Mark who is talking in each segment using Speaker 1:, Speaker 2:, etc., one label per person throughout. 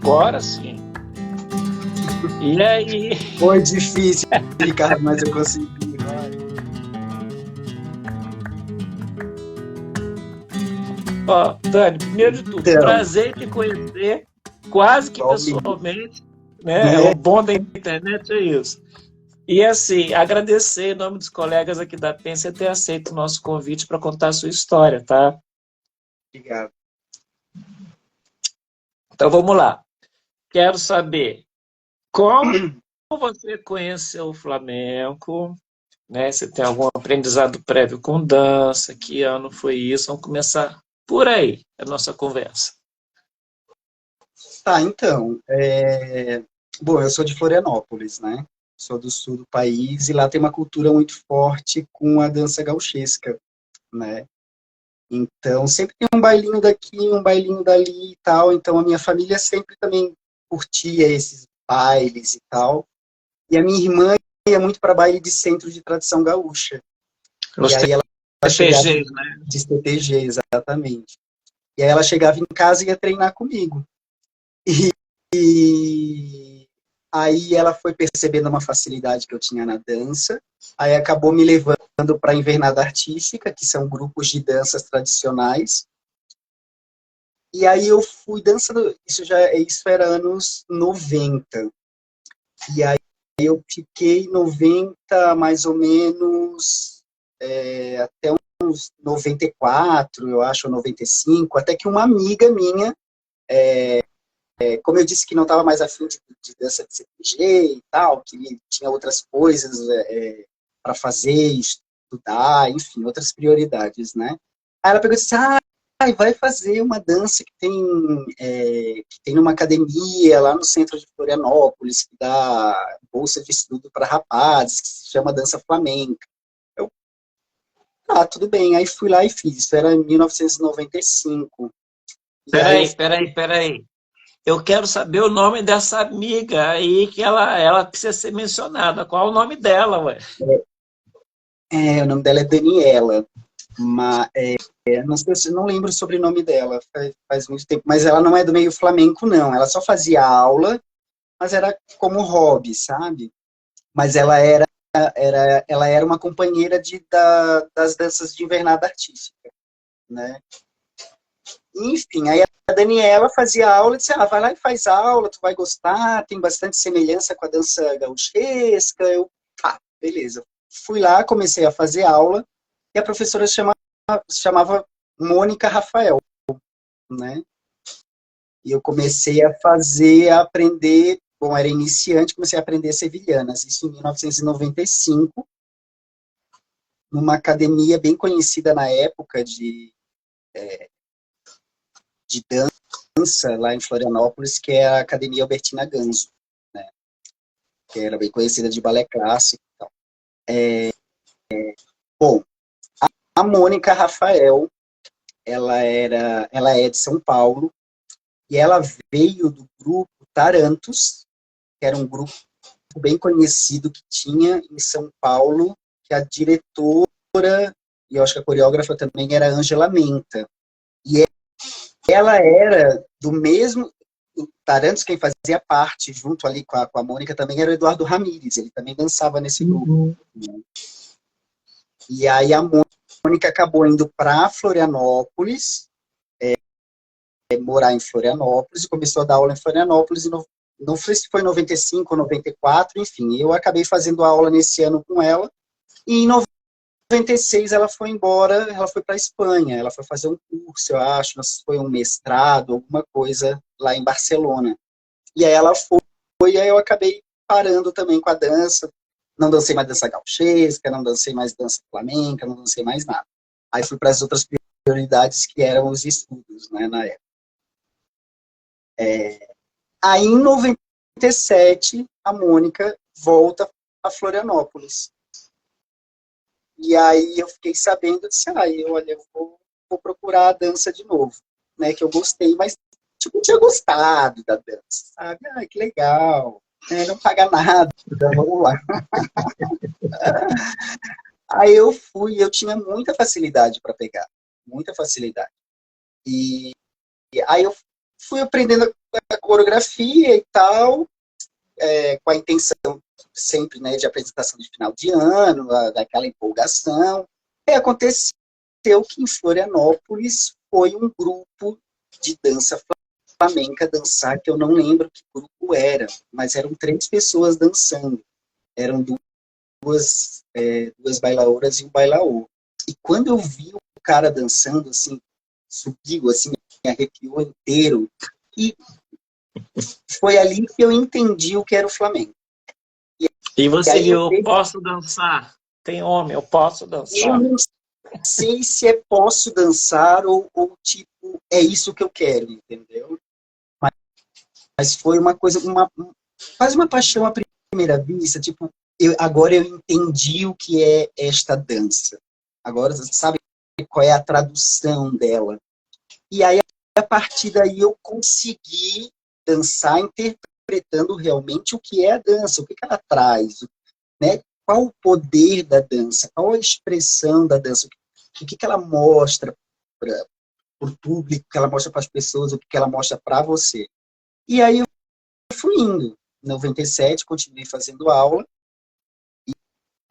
Speaker 1: Agora sim. E aí?
Speaker 2: Foi difícil, Ricardo, mas eu consegui.
Speaker 1: Ó, Dani, primeiro de tudo,
Speaker 2: Então,
Speaker 1: prazer em te conhecer, quase que pessoalmente, né? O bom da internet é isso. E assim, agradecer em nome dos colegas aqui da PEN você ter aceito o nosso convite para contar a sua história, tá?
Speaker 2: Obrigado.
Speaker 1: Então vamos lá. Quero saber como você conheceu o flamenco, né? Você tem algum aprendizado prévio com dança? Que ano foi isso? Vamos começar por aí a nossa conversa.
Speaker 2: Tá, então, bom, eu sou de Florianópolis, né? Sou do sul do país e lá tem uma cultura muito forte com a dança gauchesca, né? Então, sempre tem um bailinho daqui, um bailinho dali e tal. Então, a minha família sempre também curtia esses bailes e tal. E a minha irmã ia muito para baile de centro de tradição gaúcha.
Speaker 1: Os
Speaker 2: E aí ela chegava
Speaker 1: TTGs, né?
Speaker 2: de CTG, exatamente. E aí ela chegava em casa e ia treinar comigo. E aí ela foi percebendo uma facilidade que eu tinha na dança, aí acabou me levando para a Invernada Artística, que são grupos de danças tradicionais. E aí eu fui dançando, isso era anos 90. E aí eu fiquei 90 mais ou menos, até uns 94, eu acho, 95, até que uma amiga minha, como eu disse que não estava mais afim de dança de CTG e tal, que tinha outras coisas para fazer, estudar, enfim, outras prioridades, né? Aí ela pegou e disse, vai fazer uma dança que tem numa academia lá no centro de Florianópolis, que dá bolsa de estudo para rapazes, que se chama dança flamenca. Eu, tudo bem. Aí fui lá e fiz. Isso era em 1995.
Speaker 1: Peraí. Eu quero saber o nome dessa amiga aí, que ela precisa ser mencionada. Qual o nome dela, ué?
Speaker 2: O nome dela é Daniela. Não sei se não lembro o sobrenome dela, faz muito tempo, mas ela não é do meio flamenco, não. Ela só fazia aula, mas era como hobby, sabe? Mas ela era uma companheira das danças de invernada artística, né? Enfim, aí a Daniela fazia aula e disse, vai lá e faz aula, tu vai gostar, tem bastante semelhança com a dança gauchesca. Eu, beleza. Fui lá, comecei a fazer aula, e a professora chamava Mônica Rafael, né? E eu comecei a aprender, bom, era iniciante, comecei a aprender sevilhanas, isso em 1995, numa academia bem conhecida na época de dança, lá em Florianópolis, que é a Academia Albertina Ganzo, né? Que era bem conhecida de balé clássico e tal. Bom, a Mônica Rafael, ela é de São Paulo, e ela veio do grupo Tarantos, que era um grupo bem conhecido que tinha em São Paulo, que a diretora, e eu acho que a coreógrafa também era Ângela Menta. E ela era do mesmo... O Tarantos, quem fazia parte, junto ali com a Mônica, também era o Eduardo Ramírez, ele também dançava nesse grupo. Né? E aí a Mônica acabou indo para Florianópolis, morar em Florianópolis, e começou a dar aula em Florianópolis, e não sei se foi 95 ou 94, enfim, eu acabei fazendo aula nesse ano com ela, e em 96 ela foi embora, ela foi para a Espanha, ela foi fazer um curso, eu acho, não sei se foi um mestrado, alguma coisa lá em Barcelona. E aí ela foi, e aí eu acabei parando também com a dança, não dancei mais dança gauchesca, não dancei mais dança flamenca, não dancei mais nada. Aí fui para as outras prioridades que eram os estudos, né, na época. Aí em 97, a Mônica volta a Florianópolis. E aí eu fiquei sabendo, disse, olha, eu vou procurar a dança de novo, né, que eu gostei, mas tipo, tinha gostado da dança, sabe? Ah, que legal. Não paga nada, vamos lá. Aí eu fui, eu tinha muita facilidade para pegar, muita facilidade. E aí eu fui aprendendo a coreografia e tal, com a intenção sempre, né, de apresentação de final de ano, daquela empolgação. E aconteceu que em Florianópolis foi um grupo de dança flamenca dançar, que eu não lembro que grupo era, mas eram 3 pessoas dançando. Eram duas bailaoras e um bailaor. E quando eu vi o cara dançando, assim, subiu, assim, me arrepiou inteiro. E foi ali que eu entendi o que era o flamenco.
Speaker 1: E você viu, eu posso dançar? Tem homem, eu posso dançar.
Speaker 2: Eu não sei se é posso dançar ou tipo, é isso que eu quero, entendeu? Mas foi uma coisa, quase uma paixão à primeira vista, tipo, agora eu entendi o que é esta dança. Agora, sabe qual é a tradução dela. E aí, a partir daí, eu consegui dançar interpretando realmente o que é a dança, o que ela traz, né? Qual o poder da dança, qual a expressão da dança, o que ela mostra para o público, o que ela mostra para as pessoas, o que ela mostra para você. E aí eu fui indo. Em 97, continuei fazendo aula.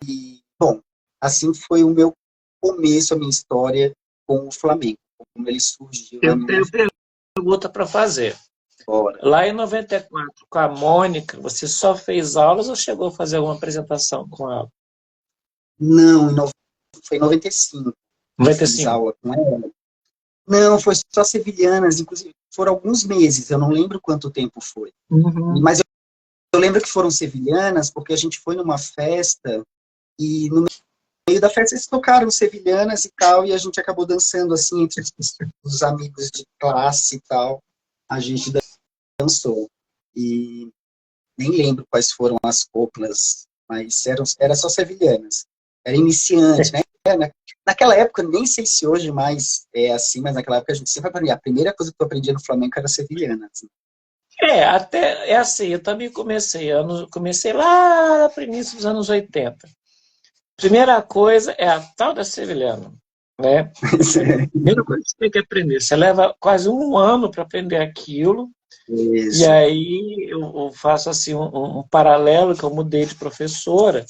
Speaker 2: E, bom, assim foi o meu começo, a minha história com o Flamengo, como ele surgiu na
Speaker 1: Eu
Speaker 2: minha
Speaker 1: tenho pergunta para fazer.
Speaker 2: Bora.
Speaker 1: Lá em 94, com a Mônica, você só fez aulas ou chegou a fazer alguma apresentação com ela?
Speaker 2: Não, foi em 95.
Speaker 1: 95.
Speaker 2: Fiz aula com ela. Não, foi só sevilhanas, inclusive foram alguns meses, eu não lembro quanto tempo foi.
Speaker 1: Uhum.
Speaker 2: Mas eu lembro que foram sevilhanas porque a gente foi numa festa e no meio da festa eles tocaram sevilhanas e tal, e a gente acabou dançando assim entre os amigos de classe e tal. A gente dançou. E nem lembro quais foram as coplas, mas era só sevilhanas. Era iniciante, né? Naquela época, nem sei se hoje mais é assim, mas naquela época a gente sempre aprendia. A primeira coisa que eu aprendi no flamenco era sevilhana. Assim.
Speaker 1: Até é assim, eu também comecei lá no início dos anos 80. Primeira coisa é a tal da sevilhana, né? Primeira coisa que você tem que aprender. Você leva quase um ano para aprender aquilo.
Speaker 2: Isso.
Speaker 1: E aí eu faço assim um paralelo que eu mudei de professora.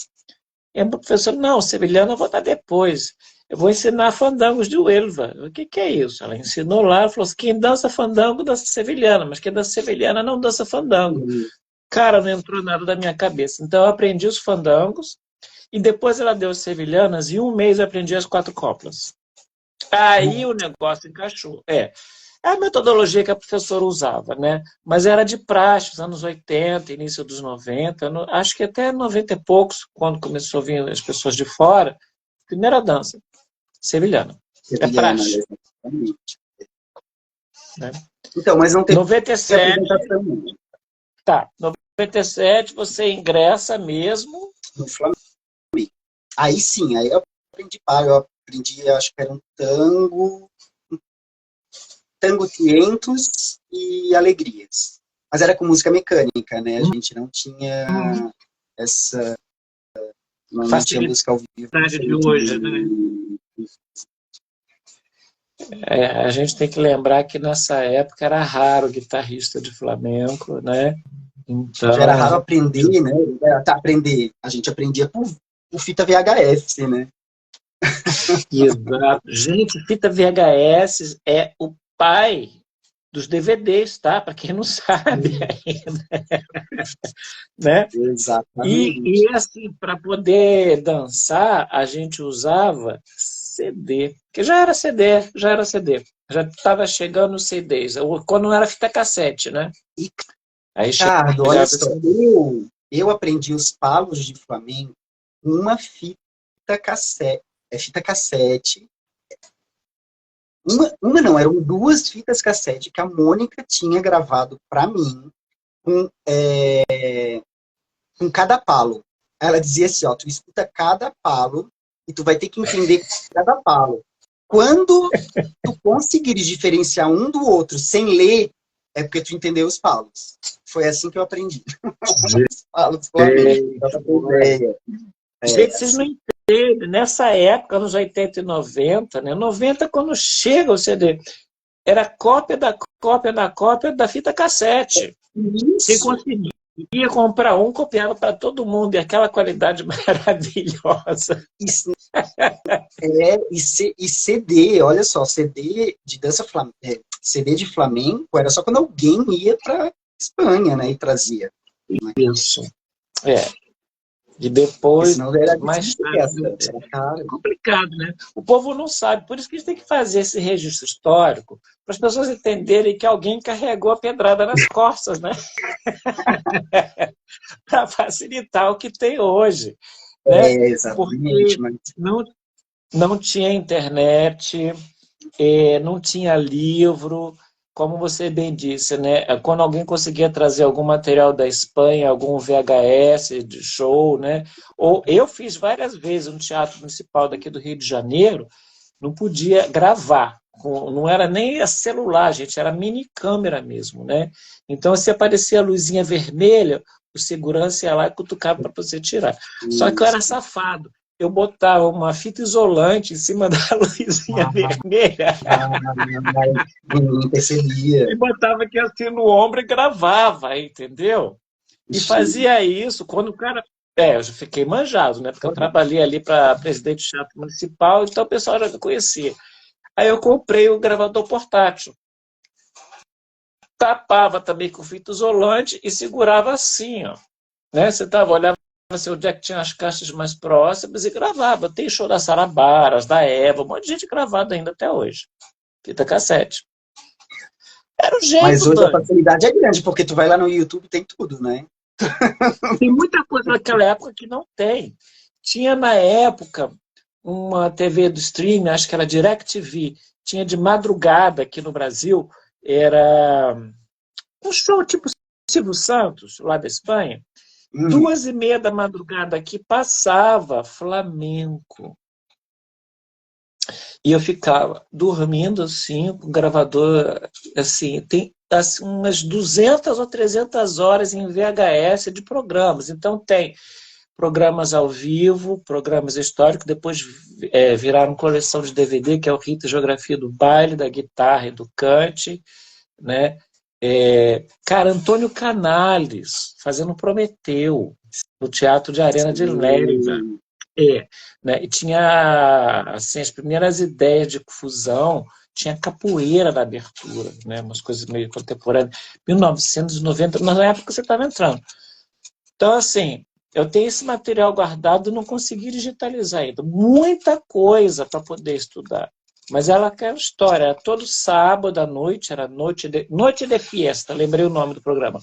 Speaker 1: E a professora, não, sevilhana eu vou dar depois. Eu vou ensinar fandangos de Huelva. O que é isso? Ela ensinou lá, ela falou assim, quem dança fandango dança sevilhana, mas quem dança sevilhana não dança fandango. Cara, não entrou nada da minha cabeça. Então eu aprendi os fandangos, e depois ela deu as sevilhanas, e um mês eu aprendi as 4 coplas. Aí o negócio encaixou. É a metodologia que a professora usava, né? Mas era de praxe, os anos 80, início dos 90, acho que até 90 e poucos, quando começou a vir as pessoas de fora, primeira dança, sevilhana. É praxe.
Speaker 2: Exatamente.
Speaker 1: Né?
Speaker 2: Então, mas não tem
Speaker 1: 97,
Speaker 2: apresentação.
Speaker 1: tá, 97 você ingressa mesmo
Speaker 2: No Flamengo. Aí sim, aí eu aprendi, acho que era um tango 500 e alegrias. Mas era com música mecânica, né? A gente não tinha essa... Não tinha música ao vivo.
Speaker 1: De hoje, né? A gente tem que lembrar que nessa época era raro guitarrista de flamenco, né? Então...
Speaker 2: Já era raro aprender, né? Aprender. A gente aprendia por fita VHS, né?
Speaker 1: Exato. Gente, fita VHS é o pai dos DVDs, tá? Para quem não sabe ainda. Né?
Speaker 2: Exatamente.
Speaker 1: E assim, para poder dançar, a gente usava CD, que já era CD. Já estava chegando os CDs, quando não era fita cassete, né?
Speaker 2: E,
Speaker 1: aí
Speaker 2: Ricardo, olha só, eu aprendi os palos de flamenco com uma fita cassete. Fita cassete. Uma não, eram 2 fitas cassete que a Mônica tinha gravado para mim com cada palo. Ela dizia assim, ó, tu escuta cada palo e tu vai ter que entender cada palo. Quando tu conseguires diferenciar um do outro sem ler, É porque tu entendeu os palos. Foi assim que eu aprendi. Os palos do Flamengo, pra ter ideia.
Speaker 1: Gente, vocês não
Speaker 2: Assim.
Speaker 1: entendem. Nessa época, nos 80 e 90, né? 90, quando chega o CD, era cópia da cópia da cópia da fita cassete. Quem
Speaker 2: Isso.
Speaker 1: conseguia comprar um, copiava para todo mundo. E aquela qualidade maravilhosa.
Speaker 2: Isso. E CD, olha só, CD de dança CD de flamenco era só quando alguém ia para Espanha, né, e trazia.
Speaker 1: Isso. É. E
Speaker 2: Porque
Speaker 1: depois,
Speaker 2: senão era
Speaker 1: mais
Speaker 2: difícil ter
Speaker 1: tarde,
Speaker 2: acesso, era caro.
Speaker 1: é complicado, né? O povo não sabe. Por isso que a gente tem que fazer esse registro histórico, para as pessoas entenderem que alguém carregou a pedrada nas costas, né? Para facilitar o que tem hoje. Né?
Speaker 2: Exatamente,
Speaker 1: Porque
Speaker 2: mas
Speaker 1: não tinha internet, não tinha livro, como você bem disse, né? Quando alguém conseguia trazer algum material da Espanha, algum VHS de show, né? Ou eu fiz várias vezes no Teatro Municipal daqui do Rio de Janeiro, não podia gravar, não era nem a celular, gente, era mini câmera mesmo, né? Então, se aparecia a luzinha vermelha, o segurança ia lá e cutucava para você tirar. Só que eu era safado. Eu botava uma fita isolante em cima da luzinha vermelha
Speaker 2: ninguém percebia.
Speaker 1: e botava aqui assim no ombro e gravava, entendeu? E fazia isso quando o cara. Eu já fiquei manjado, né? Porque eu trabalhei ali para presidente do Teatro Municipal, então o pessoal já me conhecia. Aí eu comprei o gravador portátil. Tapava também com fita isolante e segurava assim, ó. Né? Você olhava assim, onde é que tinha as caixas mais próximas e gravava. Tem show da Sarabaras, da Eva, um monte de gente gravada ainda até hoje. Fita cassete. Era o
Speaker 2: Mas
Speaker 1: jeito,
Speaker 2: hoje a
Speaker 1: Dani.
Speaker 2: facilidade é grande, porque tu vai lá no YouTube tem tudo, né?
Speaker 1: Tem muita coisa naquela época que não tem. Tinha na época uma TV do streaming, acho que era DirecTV, tinha de madrugada aqui no Brasil, era um show tipo Silvio Santos, lá da Espanha. 2h30 da madrugada aqui passava flamenco. E eu ficava dormindo assim, com o gravador, assim, tem assim, umas 200 ou 300 horas em VHS de programas. Então tem programas ao vivo, programas históricos, depois viraram coleção de DVD, que é o Rito e Geografia do Baile, da Guitarra e do Cante, né? Cara, Antônio Canales, fazendo Prometeu, no Teatro de Arena de Lérida. Né? E tinha assim, as primeiras ideias de fusão, tinha capoeira na abertura, né? Umas coisas meio contemporâneas. 1990, na época que você estava entrando. Então, assim, eu tenho esse material guardado e não consegui digitalizar ainda. Muita coisa para poder estudar. Mas ela quer história. Era todo sábado à noite, era noite de fiesta, lembrei o nome do programa.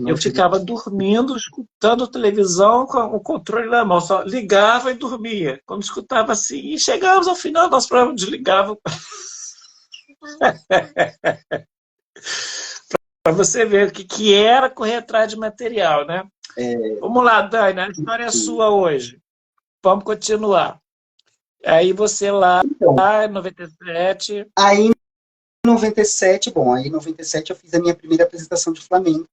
Speaker 1: Eu ficava dormindo, escutando televisão com o controle na mão. Só ligava e dormia. Quando escutava assim, e chegávamos ao final do nosso programa, desligava. Para você ver o que era correr atrás de material, né? Vamos lá, Dani, a história é sua hoje. Vamos continuar. Aí você lá,
Speaker 2: Então,
Speaker 1: em 97.
Speaker 2: aí em 97, aí em 97 eu fiz a minha primeira apresentação de Flamengo.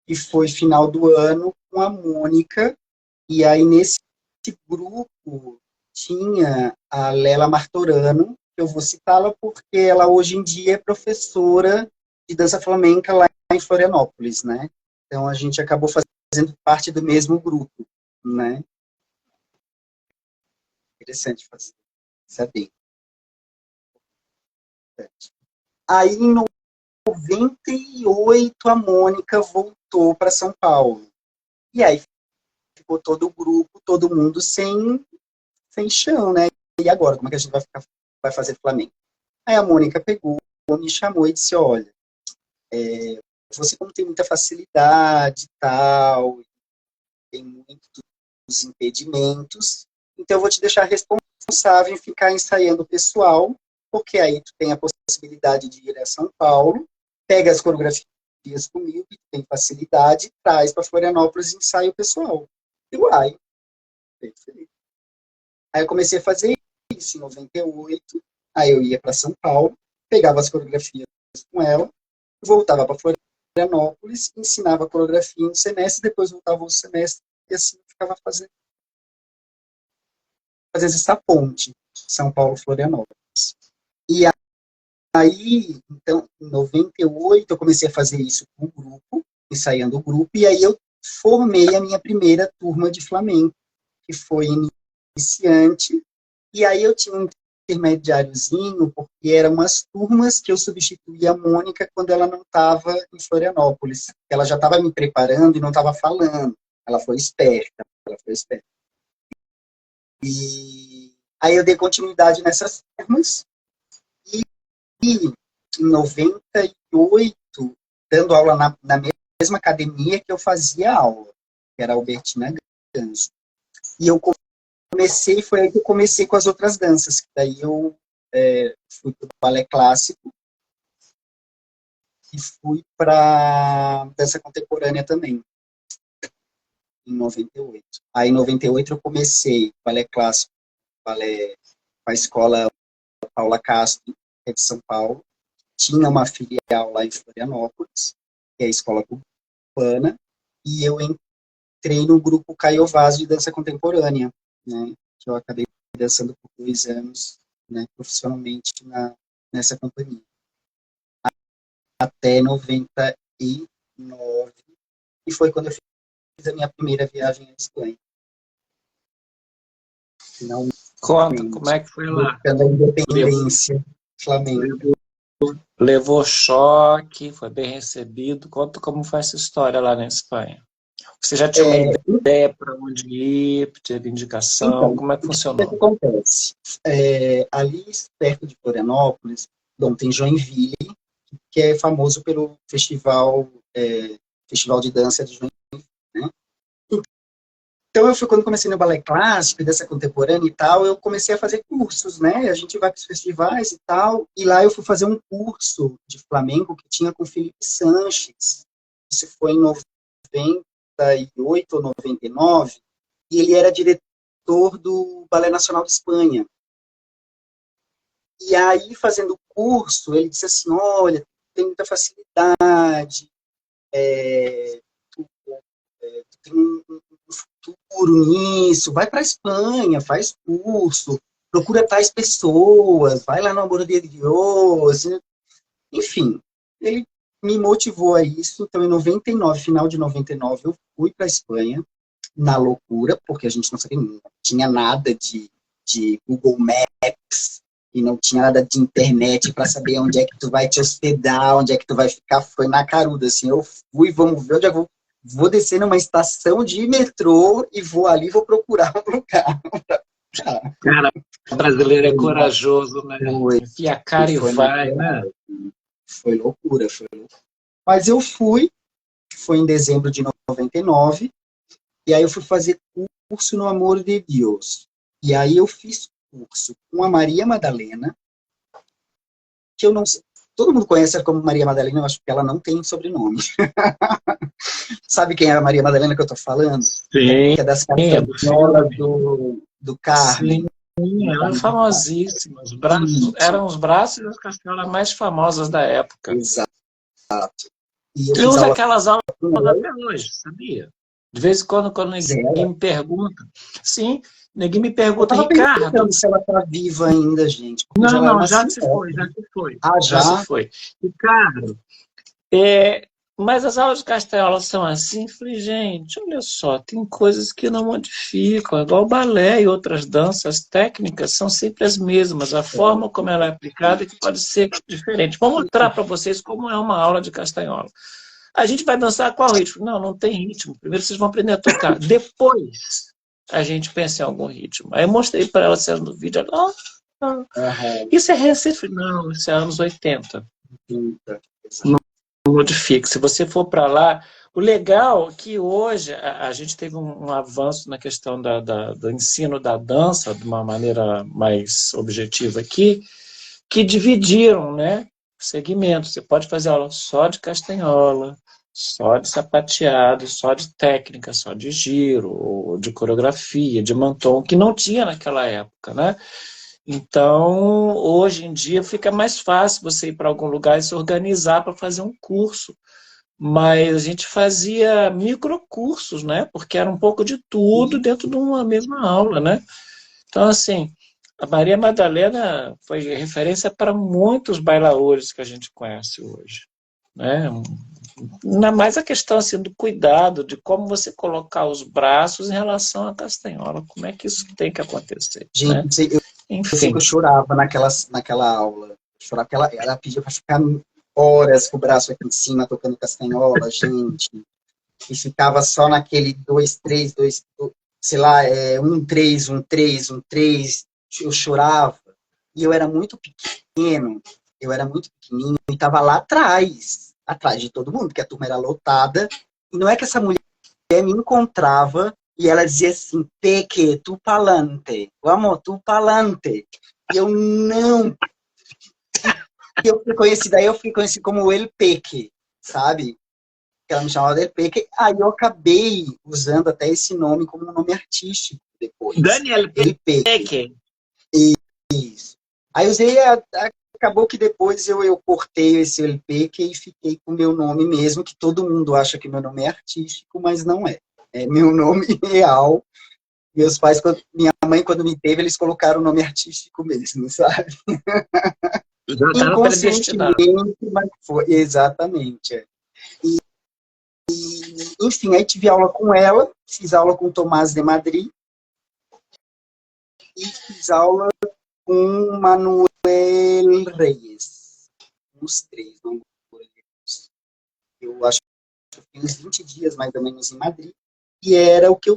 Speaker 2: E foi final do ano com a Mônica. E aí nesse grupo tinha a Lela Martorano, que eu vou citá-la porque ela hoje em dia é professora de dança flamenca lá em Florianópolis, né? Então a gente acabou fazendo parte do mesmo grupo, né? Interessante fazer, saber. Aí em 98 a Mônica voltou para São Paulo. E aí ficou todo o grupo, todo mundo sem chão, né? E agora, como é que a gente vai fazer Flamengo? Aí a Mônica pegou, me chamou e disse, olha, você como tem muita facilidade e tal, tem muitos impedimentos, então eu vou te deixar responsável em ficar ensaiando o pessoal, porque aí tu tem a possibilidade de ir a São Paulo, pega as coreografias comigo, que tem facilidade, traz para Florianópolis e ensaia o pessoal. E uai, perfeito. Aí eu comecei a fazer isso em 98, aí eu ia para São Paulo, pegava as coreografias com ela, voltava para Florianópolis, ensinava coreografia em um semestre, depois voltava ao semestre, e assim eu ficava fazendo essa ponte, São Paulo-Florianópolis. E aí, então, em 98, eu comecei a fazer isso com o grupo, ensaiando o grupo, e aí eu formei a minha primeira turma de flamenco, que foi iniciante, e aí eu tinha um intermediáriozinho, porque eram umas turmas que eu substituía a Mônica quando ela não estava em Florianópolis. Ela já estava me preparando e não estava falando. Ela foi esperta, E aí eu dei continuidade nessas turmas, e em 98, dando aula na mesma academia que eu fazia aula, que era a Albertina Ganso. E eu foi aí que eu comecei com as outras danças, que daí eu fui para o balé clássico e fui para dança contemporânea também, em 98. Aí em 98 eu comecei balé clássico, balé com a escola Paula Castro, que é de São Paulo. Tinha uma filial lá em Florianópolis, que é a escola cubana, e eu entrei no grupo Caio Vaz de dança contemporânea, né, que eu acabei dançando por 2 anos, né, profissionalmente nessa companhia. Até 99, e foi quando eu fiz a minha primeira viagem à Espanha. Finalmente.
Speaker 1: Conta, como é que foi lá?
Speaker 2: Buscando a independência flamenga.
Speaker 1: Levou choque, foi bem recebido. Conta como foi essa história lá na Espanha. Você já tinha uma ideia para onde ir, teve indicação? Então, como é que funcionou?
Speaker 2: O que acontece? Ali, perto de Florianópolis, tem Joinville, que é famoso pelo festival de dança de Joinville, né? Então, quando comecei no balé clássico, dança contemporânea e tal, eu comecei a fazer cursos, né? A gente vai para os festivais e tal, e lá eu fui fazer um curso de flamenco que tinha com Felipe Sanches. Isso foi em 98 ou 99, e ele era diretor do Balé Nacional de Espanha. E aí, fazendo o curso, ele disse assim, olha, tem muita facilidade, tu tem um futuro nisso, vai para a Espanha, faz curso, procura tais pessoas, vai lá no Amor de Deus, enfim, ele me motivou a isso. Então, em 99, final de 99, eu fui para a Espanha, na loucura, porque a gente não sabia, não tinha nada de Google Maps, e não tinha nada de internet para saber onde é que tu vai te hospedar, onde é que tu vai ficar, foi na caruda, assim, eu fui, vamos ver onde é que eu vou descer numa estação de metrô e vou ali, vou procurar um lugar.
Speaker 1: Cara, o brasileiro é corajoso, né? Enfia a cara e vai, né?
Speaker 2: Foi loucura. Mas eu fui, foi em dezembro de 99, e aí eu fui fazer curso no Amor de Deus. E aí eu fiz curso com a Maria Madalena, que eu não sei, todo mundo conhece ela como Maria Madalena, eu acho que ela não tem sobrenome. Sabe quem é a Maria Madalena que eu tô falando?
Speaker 1: Sim.
Speaker 2: Que é das castanholas do Carmen.
Speaker 1: Sim, ela é famosíssima. Eram os braços das castanholas mais famosas da época.
Speaker 2: Exato.
Speaker 1: E eu uso aquelas aulas até hoje, sabia? De vez em quando ninguém me pergunta. Sim, ninguém me pergunta, Ricardo.
Speaker 2: Se ela está viva ainda, gente.
Speaker 1: Não, já se foi.
Speaker 2: Ah, já
Speaker 1: se foi. Ricardo, mas as aulas de castanhola são assim? Eu falei, gente, olha só, tem coisas que não modificam, igual o balé e outras danças técnicas são sempre as mesmas, a forma como ela é aplicada é que pode ser diferente. Vou mostrar para vocês como é uma aula de castanhola. A gente vai dançar qual ritmo? Não tem ritmo. Primeiro vocês vão aprender a tocar. Depois a gente pensa em algum ritmo. Aí eu mostrei para ela no vídeo. Ela, isso é recente? Não, isso é anos 80. Não modifica. Se você for para lá, o legal é que hoje a gente teve um avanço na questão do ensino da dança, de uma maneira mais objetiva aqui, que dividiram, né? Segmentos. Você pode fazer aula só de castanhola, só de sapateado, só de técnica, só de giro, ou de coreografia, de manton, que não tinha naquela época, né? Então, hoje em dia, fica mais fácil você ir para algum lugar e se organizar para fazer um curso. Mas a gente fazia microcursos, né? Porque era um pouco de tudo dentro de uma mesma aula, né? Então, assim, a Maria Madalena foi referência para muitos bailaores que a gente conhece hoje, né? Ainda mais a questão assim, do cuidado, de como você colocar os braços em relação à castanhola, como é que isso tem que acontecer, né?
Speaker 2: Gente, eu sei
Speaker 1: Enfim.
Speaker 2: que eu chorava naquela aula. Chorava, ela pedia para ficar horas com o braço aqui em cima, tocando castanhola, gente. E ficava só naquele 2, 3, 2, sei lá, 1, 3, 1, 3, 1, 3. Eu chorava. E eu era muito pequeno, eu era muito pequenininho, e estava lá atrás de todo mundo, porque a turma era lotada. E não é que essa mulher me encontrava e ela dizia assim, Peque, tu palante, vamos, tu palante. E eu não. E eu fui conhecido como El Peque, sabe? Ela me chamava de El Peque. Aí eu acabei usando até esse nome como um nome artístico depois.
Speaker 1: Daniel
Speaker 2: El Peque.
Speaker 1: Peque.
Speaker 2: Isso. Aí usei, acabou que depois eu cortei esse El Peque e fiquei com o meu nome mesmo, que todo mundo acha que meu nome é artístico, mas não é. É meu nome real. Meus pais, minha mãe, quando me teve, eles colocaram o nome artístico mesmo, sabe?
Speaker 1: Já estava predestinado.
Speaker 2: Inconscientemente, mas foi, exatamente. E, enfim, aí tive aula com ela, fiz aula com Tomás de Madrid e fiz aula com Manuel Reyes. Uns 3, não lembro. Eu acho que eu fiquei uns 20 dias mais ou menos em Madrid, e era o que eu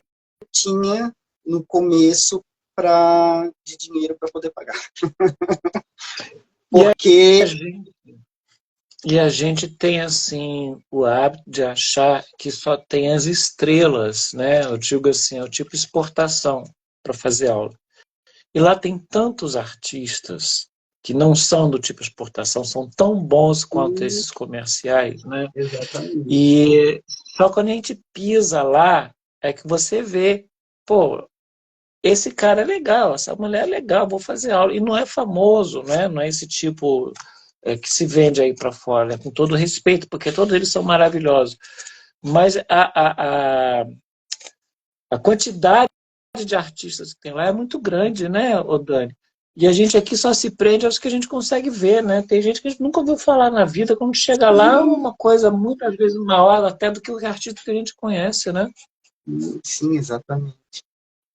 Speaker 2: tinha no começo de dinheiro para poder pagar. Porque...
Speaker 1: E a gente tem, assim, o hábito de achar que só tem as estrelas, né? Eu digo assim, é o tipo exportação para fazer aula. E lá tem tantos artistas que não são do tipo exportação, são tão bons quanto esses comerciais, né?
Speaker 2: Exatamente.
Speaker 1: E só quando a gente pisa lá é que você vê, pô, esse cara é legal, essa mulher é legal, vou fazer aula. E não é famoso, né? Não é esse tipo que se vende aí para fora, né? Com todo respeito, porque todos eles são maravilhosos. Mas a quantidade de artistas que tem lá é muito grande, né, Dani? E a gente aqui só se prende aos que a gente consegue ver, né? Tem gente que a gente nunca ouviu falar na vida, quando chega lá é uma coisa muitas vezes maior até do que o artista que a gente conhece, né?
Speaker 2: Sim, exatamente.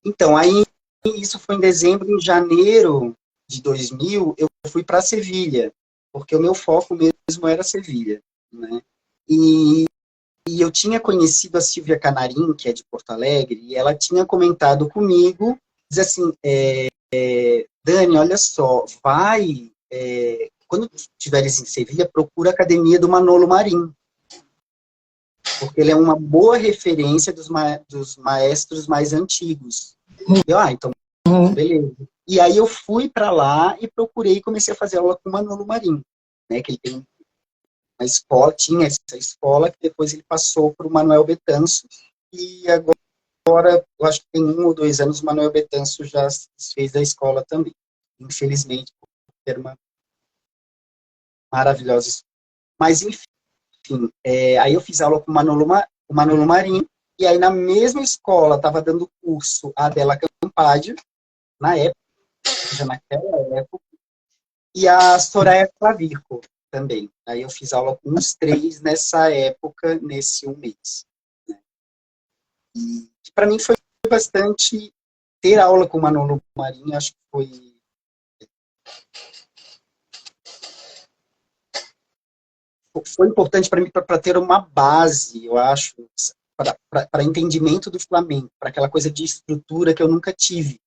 Speaker 2: Então, aí isso foi em dezembro. Em janeiro de 2000, eu fui para Sevilha, porque o meu foco mesmo era Sevilha, né? E eu tinha conhecido a Silvia Canarim, que é de Porto Alegre, e ela tinha comentado comigo, diz assim, Dani, olha só, quando estiveres em Sevilha, procura a academia do Manolo Marim, porque ele é uma boa referência dos maestros mais antigos. Então, beleza. E aí eu fui para lá e procurei e comecei a fazer aula com o Manolo Marim, né, que ele tem uma escola, tinha essa escola, que depois ele passou para o Manuel Betanço, e agora, eu acho que tem 1 ou 2 anos, o Manuel Betanço já se desfez da escola também, infelizmente, por ter uma maravilhosa escola. Mas, enfim, aí eu fiz aula com o Manolo Marim, e aí na mesma escola estava dando curso a Adela Campadio, na época, já naquela época, e a Soraya Clavijo também. Aí eu fiz aula com os 3 nessa época, nesse 1 mês. Né? E para mim foi bastante ter aula com o Manolo Marim, acho que foi importante para mim, para ter uma base, eu acho, para entendimento do flamenco, para aquela coisa de estrutura que eu nunca tive.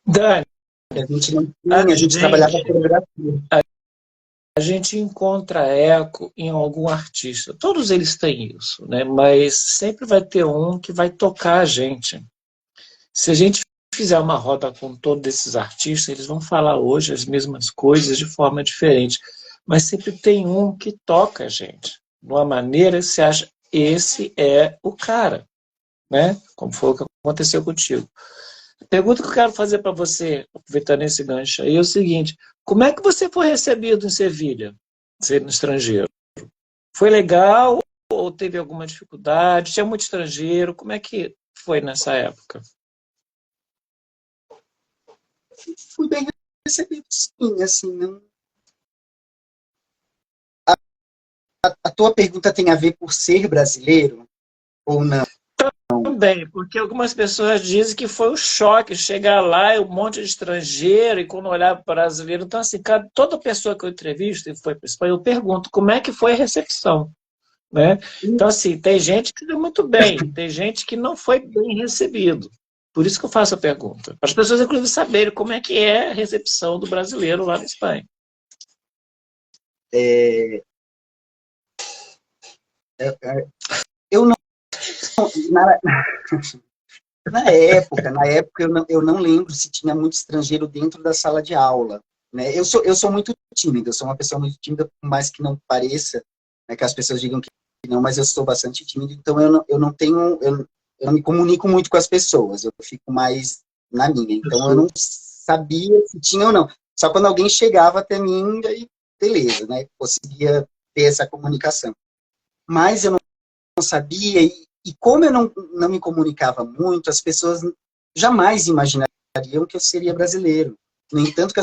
Speaker 1: Dani,
Speaker 2: que a gente não tinha, a gente trabalhava coreografia.
Speaker 1: A gente encontra eco em algum artista. Todos eles têm isso, né? Mas sempre vai ter um que vai tocar a gente. Se a gente fizer uma roda com todos esses artistas, eles vão falar hoje as mesmas coisas de forma diferente. Mas sempre tem um que toca a gente. De uma maneira que você acha, esse é o cara. Né? Como foi o que aconteceu contigo. A pergunta que eu quero fazer para você, aproveitando esse gancho aí, é o seguinte: como é que você foi recebido em Sevilha, sendo estrangeiro? Foi legal ou teve alguma dificuldade? Tinha muito estrangeiro? Como é que foi nessa época?
Speaker 2: Fui bem recebido, sim, assim, não... A tua pergunta tem a ver por ser brasileiro ou não?
Speaker 1: Também, porque algumas pessoas dizem que foi um choque chegar lá e um monte de estrangeiro, e quando olhar para brasileiro. Então, assim, toda pessoa que eu entrevisto e foi para a Espanha, eu pergunto como é que foi a recepção, né? Então, assim, tem gente que deu muito bem, tem gente que não foi bem recebido. Por isso que eu faço a pergunta. Para as pessoas, inclusive, saberem como é que é a recepção do brasileiro lá na Espanha.
Speaker 2: Eu não... Na, na época eu não lembro se tinha muito estrangeiro dentro da sala de aula, né? Eu sou muito tímido, eu sou uma pessoa muito tímida, por mais que não pareça, né, que as pessoas digam que não, mas eu sou bastante tímido, então eu não tenho, eu não me comunico muito com as pessoas, eu fico mais na minha, então eu não sabia se tinha ou não. Só quando alguém chegava até mim, aí beleza, né? Conseguia ter essa comunicação. Mas eu não sabia, e como eu não me comunicava muito, as pessoas jamais imaginariam que eu seria brasileiro. No entanto,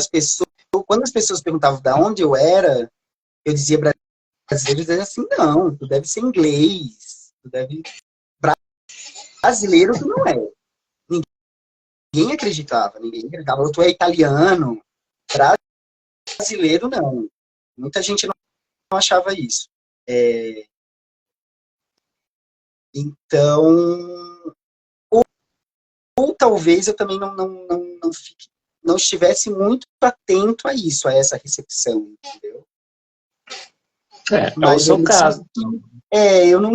Speaker 2: quando as pessoas perguntavam de onde eu era, eu dizia brasileiro, e dizia assim, não, tu deve ser inglês, tu deve... Brasileiro tu não é. Ninguém acreditava, ou tu é italiano, brasileiro não. Muita gente não achava isso. Então, ou talvez eu também não estivesse muito atento a isso, a essa recepção, entendeu?
Speaker 1: É o
Speaker 2: Mas eu
Speaker 1: seu
Speaker 2: me
Speaker 1: caso.
Speaker 2: senti, eu não,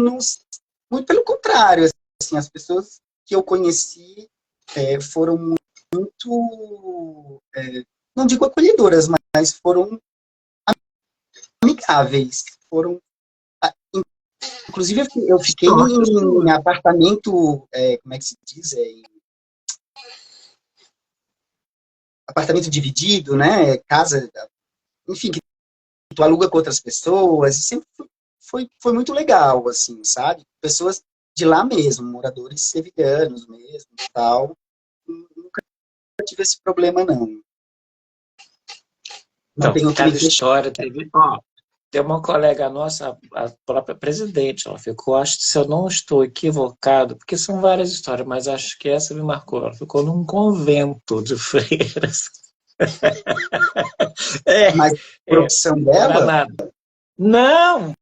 Speaker 2: muito pelo contrário, assim, as pessoas que eu conheci foram muito, não digo acolhedoras, mas foram amigáveis, foram, inclusive eu fiquei em apartamento, como é que se diz, apartamento dividido, né, casa, enfim, que tu aluga com outras pessoas, e sempre foi muito legal, assim, sabe? Pessoas de lá mesmo, moradores sevillanos mesmo, e tal. Nunca tive esse problema, não. Não
Speaker 1: Então,
Speaker 2: tenho que me
Speaker 1: cada
Speaker 2: queixar.
Speaker 1: história teve. Ó, tem uma colega nossa, a própria presidente, ela ficou, acho que se eu não estou equivocado, porque são várias histórias, mas acho que essa me marcou. Ela ficou num convento de freiras.
Speaker 2: Mas por
Speaker 1: É,
Speaker 2: opção
Speaker 1: era
Speaker 2: dela,
Speaker 1: nada. Não,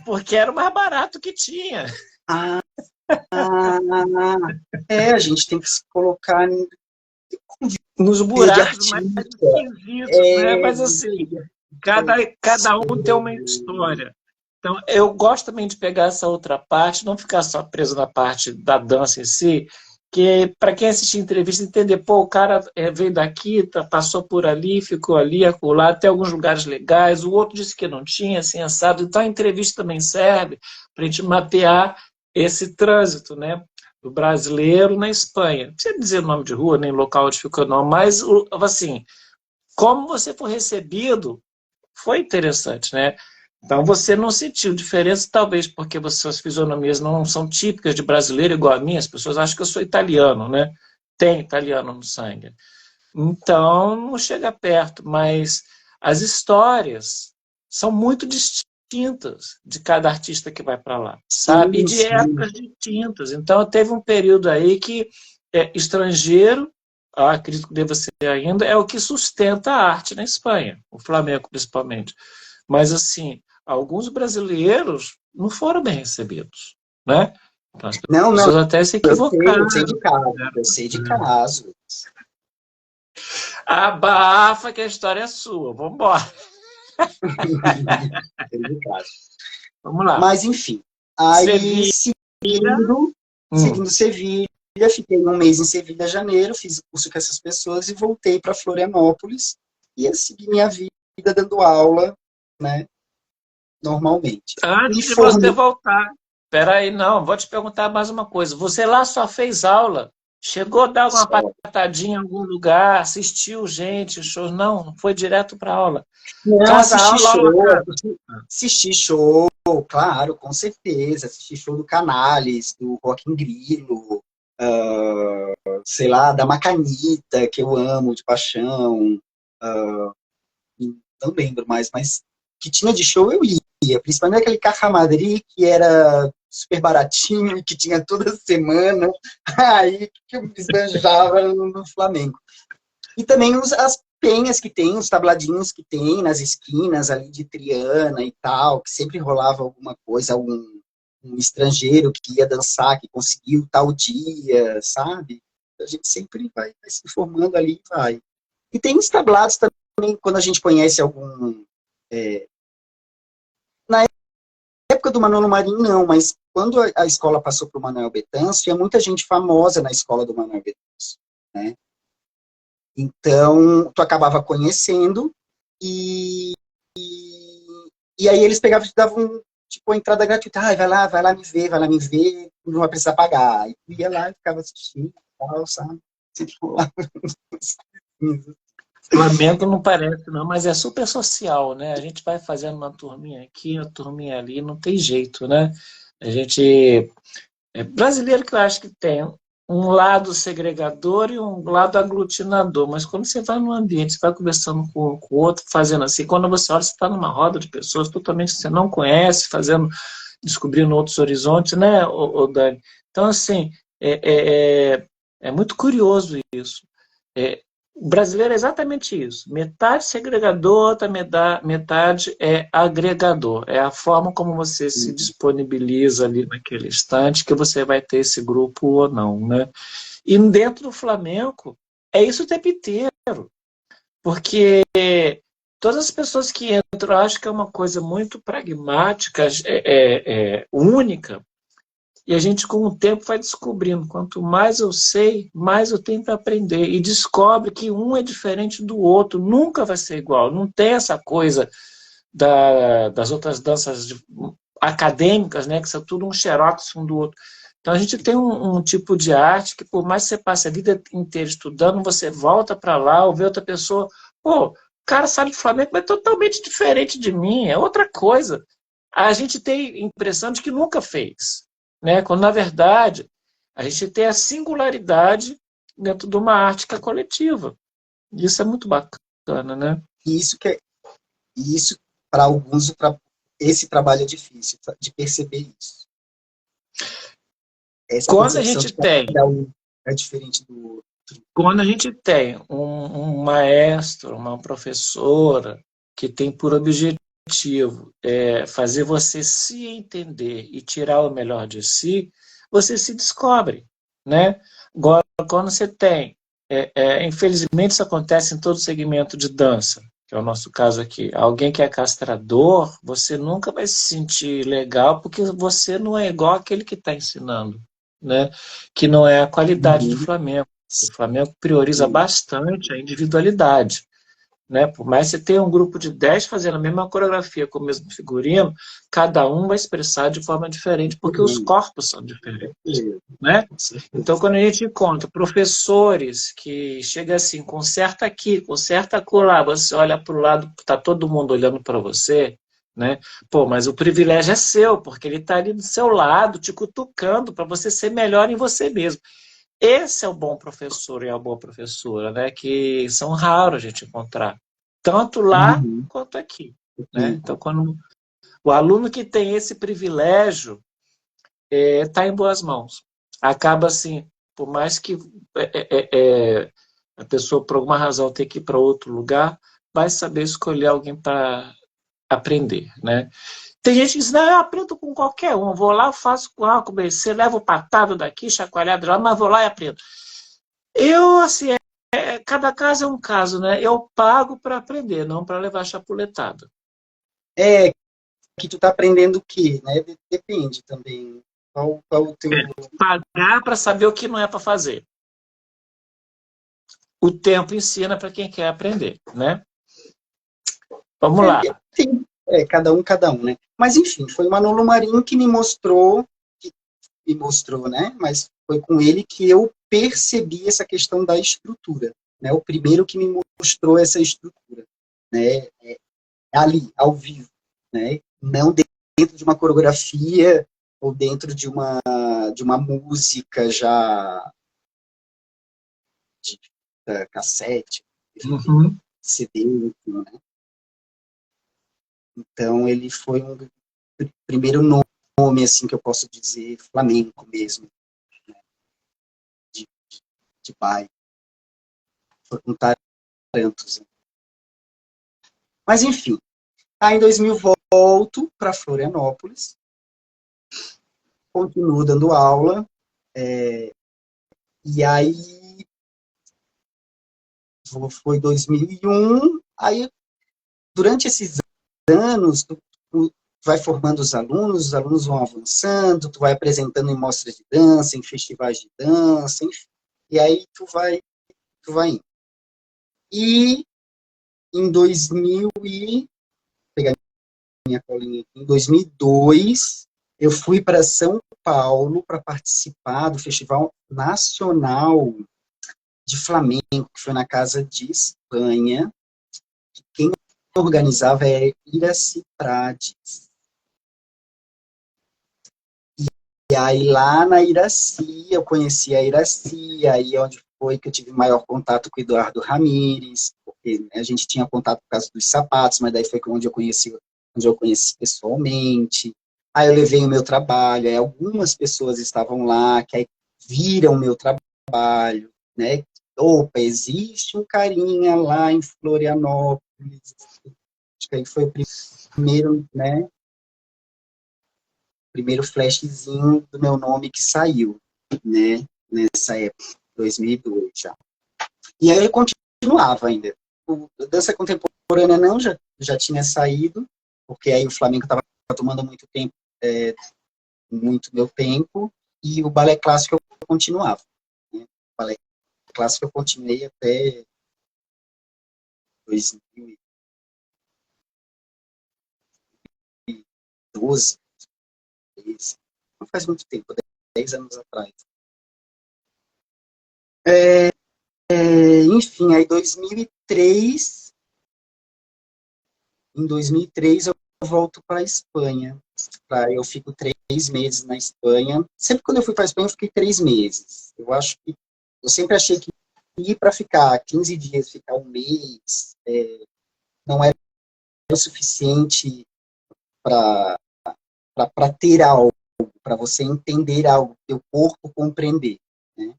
Speaker 1: porque era o mais barato que tinha.
Speaker 2: ah, a gente tem que se colocar em
Speaker 1: Nos
Speaker 2: vida de
Speaker 1: buracos mais
Speaker 2: artista.
Speaker 1: esquisitos, né?
Speaker 2: É,
Speaker 1: Mas assim, cada um tem uma história. Então, eu gosto também de pegar essa outra parte, não ficar só preso na parte da dança em si, que para quem assistir entrevista entender, pô, o cara veio daqui, passou por ali, ficou ali, acolá, tem alguns lugares legais, o outro disse que não tinha, assim, assado. Então, a entrevista também serve para a gente mapear esse trânsito, né? Do brasileiro na Espanha. Não precisa dizer nome de rua, nem local onde ficou, não, mas, assim, como você foi recebido foi interessante, né? Então você não sentiu diferença, talvez porque suas fisionomias não são típicas de brasileiro igual a minha, as pessoas acham que eu sou italiano, né? Tem italiano no sangue. Então não chega perto, mas as histórias são muito distintas de cada artista que vai para lá, sabe? E
Speaker 2: sim,
Speaker 1: de
Speaker 2: sim.
Speaker 1: épocas distintas. Então teve um período aí que estrangeiro, acredito que deva ser ainda, é o que sustenta a arte na Espanha, o Flamengo principalmente. Mas, assim, alguns brasileiros não foram bem recebidos, né? Então, as
Speaker 2: Não, não,
Speaker 1: pessoas até se
Speaker 2: eu sei
Speaker 1: equivocaram.
Speaker 2: de caso, eu sei de caso.
Speaker 1: Abafa que a história é sua. Vamos embora.
Speaker 2: Sei de caso.
Speaker 1: Vamos lá.
Speaker 2: Mas, enfim, aí
Speaker 1: Sevilha.
Speaker 2: seguindo
Speaker 1: Hum.
Speaker 2: Sevilha, fiquei um mês em Sevilha, janeiro, fiz o curso com essas pessoas e voltei para Florianópolis e eu segui minha vida dando aula, né, normalmente. Me
Speaker 1: Antes de você
Speaker 2: formei,
Speaker 1: voltar. Espera aí, não. Vou te perguntar mais uma coisa. Você lá só fez aula? Chegou a dar uma
Speaker 2: Só.
Speaker 1: patadinha em algum lugar, assistiu gente, show, não foi direto para aula.
Speaker 2: Não,
Speaker 1: Casa, aula, aula, casa.
Speaker 2: assisti show, claro, com certeza. Assisti show do Canales, do Rock in Grilo, sei lá, da Macanita, que eu amo de paixão. Não lembro mais, mas que tinha de show eu ia. Principalmente aquele Caja Madrid, que era super baratinho e que tinha toda semana. Aí que eu me esbanjava no Flamengo. E também as penhas que tem, os tabladinhos que tem nas esquinas ali de Triana e tal, que sempre rolava alguma coisa, um estrangeiro que ia dançar, que conseguiu tal dia, sabe? A gente sempre vai se informando ali e vai. E tem os tablados também, quando a gente conhece algum... na época do Manolo Marim, não, mas quando a escola passou para o Manuel Betanço, tinha muita gente famosa na escola do Manuel Betanço, né? Então, tu acabava conhecendo e aí eles pegavam e te davam, tipo, a entrada gratuita. Vai lá me ver, não vai precisar pagar. Aí tu ia lá e ficava assistindo e tal, sabe? Tipo, lá.
Speaker 1: Flamengo não parece, não, mas é super social, né? A gente vai fazendo uma turminha aqui, uma turminha ali, não tem jeito, né? A gente é brasileiro que eu acho que tem um lado segregador e um lado aglutinador, mas quando você vai num ambiente, você vai conversando com o outro, fazendo assim, quando você olha, você está numa roda de pessoas totalmente que você não conhece, fazendo, descobrindo outros horizontes, né, Dani? Então, assim, é muito curioso isso. O brasileiro é exatamente isso. Metade segregador, outra metade é agregador. É a forma como você se disponibiliza ali naquele instante que você vai ter esse grupo ou não, né? E dentro do Flamengo, é isso o tempo inteiro. Porque todas as pessoas que entram, eu acho que é uma coisa muito pragmática, única, e a gente, com o tempo, vai descobrindo. Quanto mais eu sei, mais eu tenho que aprender. E descobre que um é diferente do outro. Nunca vai ser igual. Não tem essa coisa das outras danças acadêmicas, né, que são tudo um xerox um do outro. Então, a gente tem um tipo de arte que, por mais que você passe a vida inteira estudando, você volta para lá ou vê outra pessoa. Pô, o cara sabe de Flamengo, mas é totalmente diferente de mim. É outra coisa. A gente tem a impressão de que nunca fez. Né? Quando, na verdade, a gente tem a singularidade dentro de uma arte que é coletiva. Isso é muito bacana, né?
Speaker 2: Isso para alguns, esse trabalho é difícil, de perceber isso. Essa
Speaker 1: Quando a
Speaker 2: percepção
Speaker 1: gente
Speaker 2: de que
Speaker 1: tem,
Speaker 2: cada um é diferente do outro.
Speaker 1: quando a gente tem um maestro, uma professora que tem por objetivo fazer você se entender e tirar o melhor de si, você se descobre, né? Agora, quando você tem, infelizmente isso acontece em todo segmento de dança, que é o nosso caso aqui, alguém que é castrador, você nunca vai se sentir legal porque você não é igual aquele que está ensinando, né? Que não é a qualidade do Flamengo. O Flamengo prioriza bastante a individualidade. Né? Por mais que você tenha um grupo de 10 fazendo a mesma coreografia com o mesmo figurino, cada um vai expressar de forma diferente, porque os corpos são diferentes. Né? Então, quando a gente encontra professores que chegam assim, conserta aqui, conserta acolá, você olha para o lado, está todo mundo olhando para você, né? Pô, mas o privilégio é seu, porque ele está ali do seu lado, te cutucando para você ser melhor em você mesmo. Esse é o bom professor e a boa professora, né? Que são raros a gente encontrar, tanto lá quanto aqui. Né? Então, quando o aluno que tem esse privilégio está em boas mãos. Acaba assim, por mais que a pessoa, por alguma razão, tenha que ir para outro lugar, vai saber escolher alguém para aprender. Né? Tem gente que diz, não, eu aprendo com qualquer um, vou lá, faço com A, com B, C, levo patado daqui, chacoalhado lá, mas vou lá e aprendo. Eu, assim, cada caso é um caso, né? Eu pago para aprender, não para levar chapuletada.
Speaker 2: Que tu tá aprendendo o quê, né? Depende também. Qual o teu...
Speaker 1: Pagar para saber o que não é para fazer. O tempo ensina para quem quer aprender, né? Vamos lá.
Speaker 2: Sim, cada um, né? Mas, enfim, foi o Manolo Marinho que me mostrou, né? Mas foi com ele que eu percebi essa questão da estrutura, né? O primeiro que me mostrou essa estrutura, né? Ali, ao vivo, né? Não dentro de uma coreografia ou dentro de uma música já de cassete,
Speaker 1: Uhum.
Speaker 2: CD, né? Então ele foi um primeiro nome assim que eu posso dizer flamenco mesmo, né? de, de pai, foi com talentos. Mas enfim, aí em 2000 volto para Florianópolis, continuo dando aula, e aí foi 2001, aí durante esses anos, tu vai formando os alunos vão avançando, tu vai apresentando em mostras de dança, em festivais de dança, enfim, e aí tu vai indo. E em 2000 e pegar minha colinha aqui, em 2002, eu fui para São Paulo para participar do Festival Nacional de Flamenco, que foi na Casa de Espanha. Quem organizava é Iraci Prades. E aí lá na Iraci, eu conheci a Iraci, aí é onde foi que eu tive maior contato com o Eduardo Ramires, porque a gente tinha contato por causa dos sapatos, mas daí foi onde eu conheci pessoalmente. Aí eu levei o meu trabalho, aí algumas pessoas estavam lá, que aí viram o meu trabalho, né? Opa, existe um carinha lá em Florianópolis. Acho que aí foi o primeiro, né? Primeiro flashzinho do meu nome que saiu, né? Nessa época, 2002 já. E aí eu continuava ainda. O dança contemporânea não, já tinha saído, porque aí o Flamengo estava tomando muito tempo, muito meu tempo, e o balé clássico eu continuava. Né? O balé clássico eu continuei até 2012, não faz muito tempo, 10 anos atrás. Enfim, aí em 2003 eu volto para a Espanha. Eu fico 3 meses na Espanha. Sempre quando eu fui para a Espanha, eu fiquei 3 meses. Eu sempre achei que ir para ficar 15 dias, ficar um mês, não era o suficiente para ter algo, para você entender algo, teu corpo compreender. Né?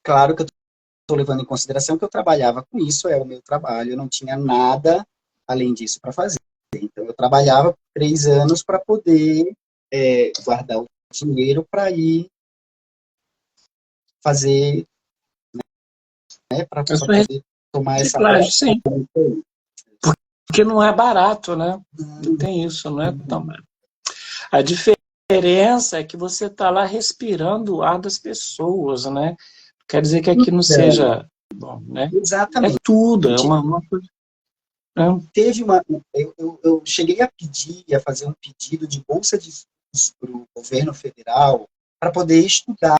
Speaker 2: Claro que eu estou levando em consideração que eu trabalhava com isso, é o meu trabalho, eu não tinha nada além disso para fazer. Então, eu trabalhava por 3 anos para poder guardar o dinheiro para ir fazer, né, para poder tomar essa
Speaker 1: Reciclagem, sim.
Speaker 2: próxima.
Speaker 1: Porque não é barato, né? Não tem isso, não é tão barato. A diferença é que você está lá respirando o ar das pessoas, né? Quer dizer que aqui não seja bom, né?
Speaker 2: Exatamente.
Speaker 1: É tudo, é uma coisa.
Speaker 2: Teve eu cheguei a fazer um pedido de bolsa de estudos para o governo federal para poder estudar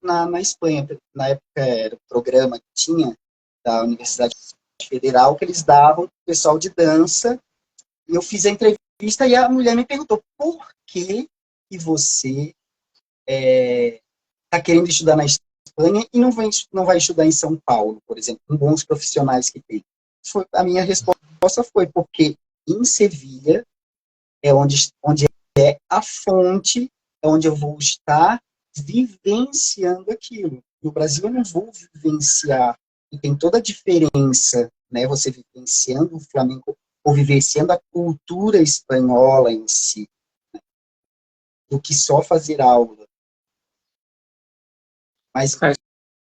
Speaker 2: na Espanha. Na época era o programa que tinha da Universidade Federal que eles davam para o pessoal de dança. E eu fiz a entrevista e a mulher me perguntou por que você está querendo estudar na Espanha e não vai estudar em São Paulo, por exemplo, com bons profissionais que tem. A minha resposta foi porque em Sevilha é onde é a fonte, é onde eu vou estar vivenciando aquilo. No Brasil eu não vou vivenciar, e tem toda a diferença, né, você vivenciando o flamenco ou vivenciando a cultura espanhola em si, né, do que só fazer aula. Mas,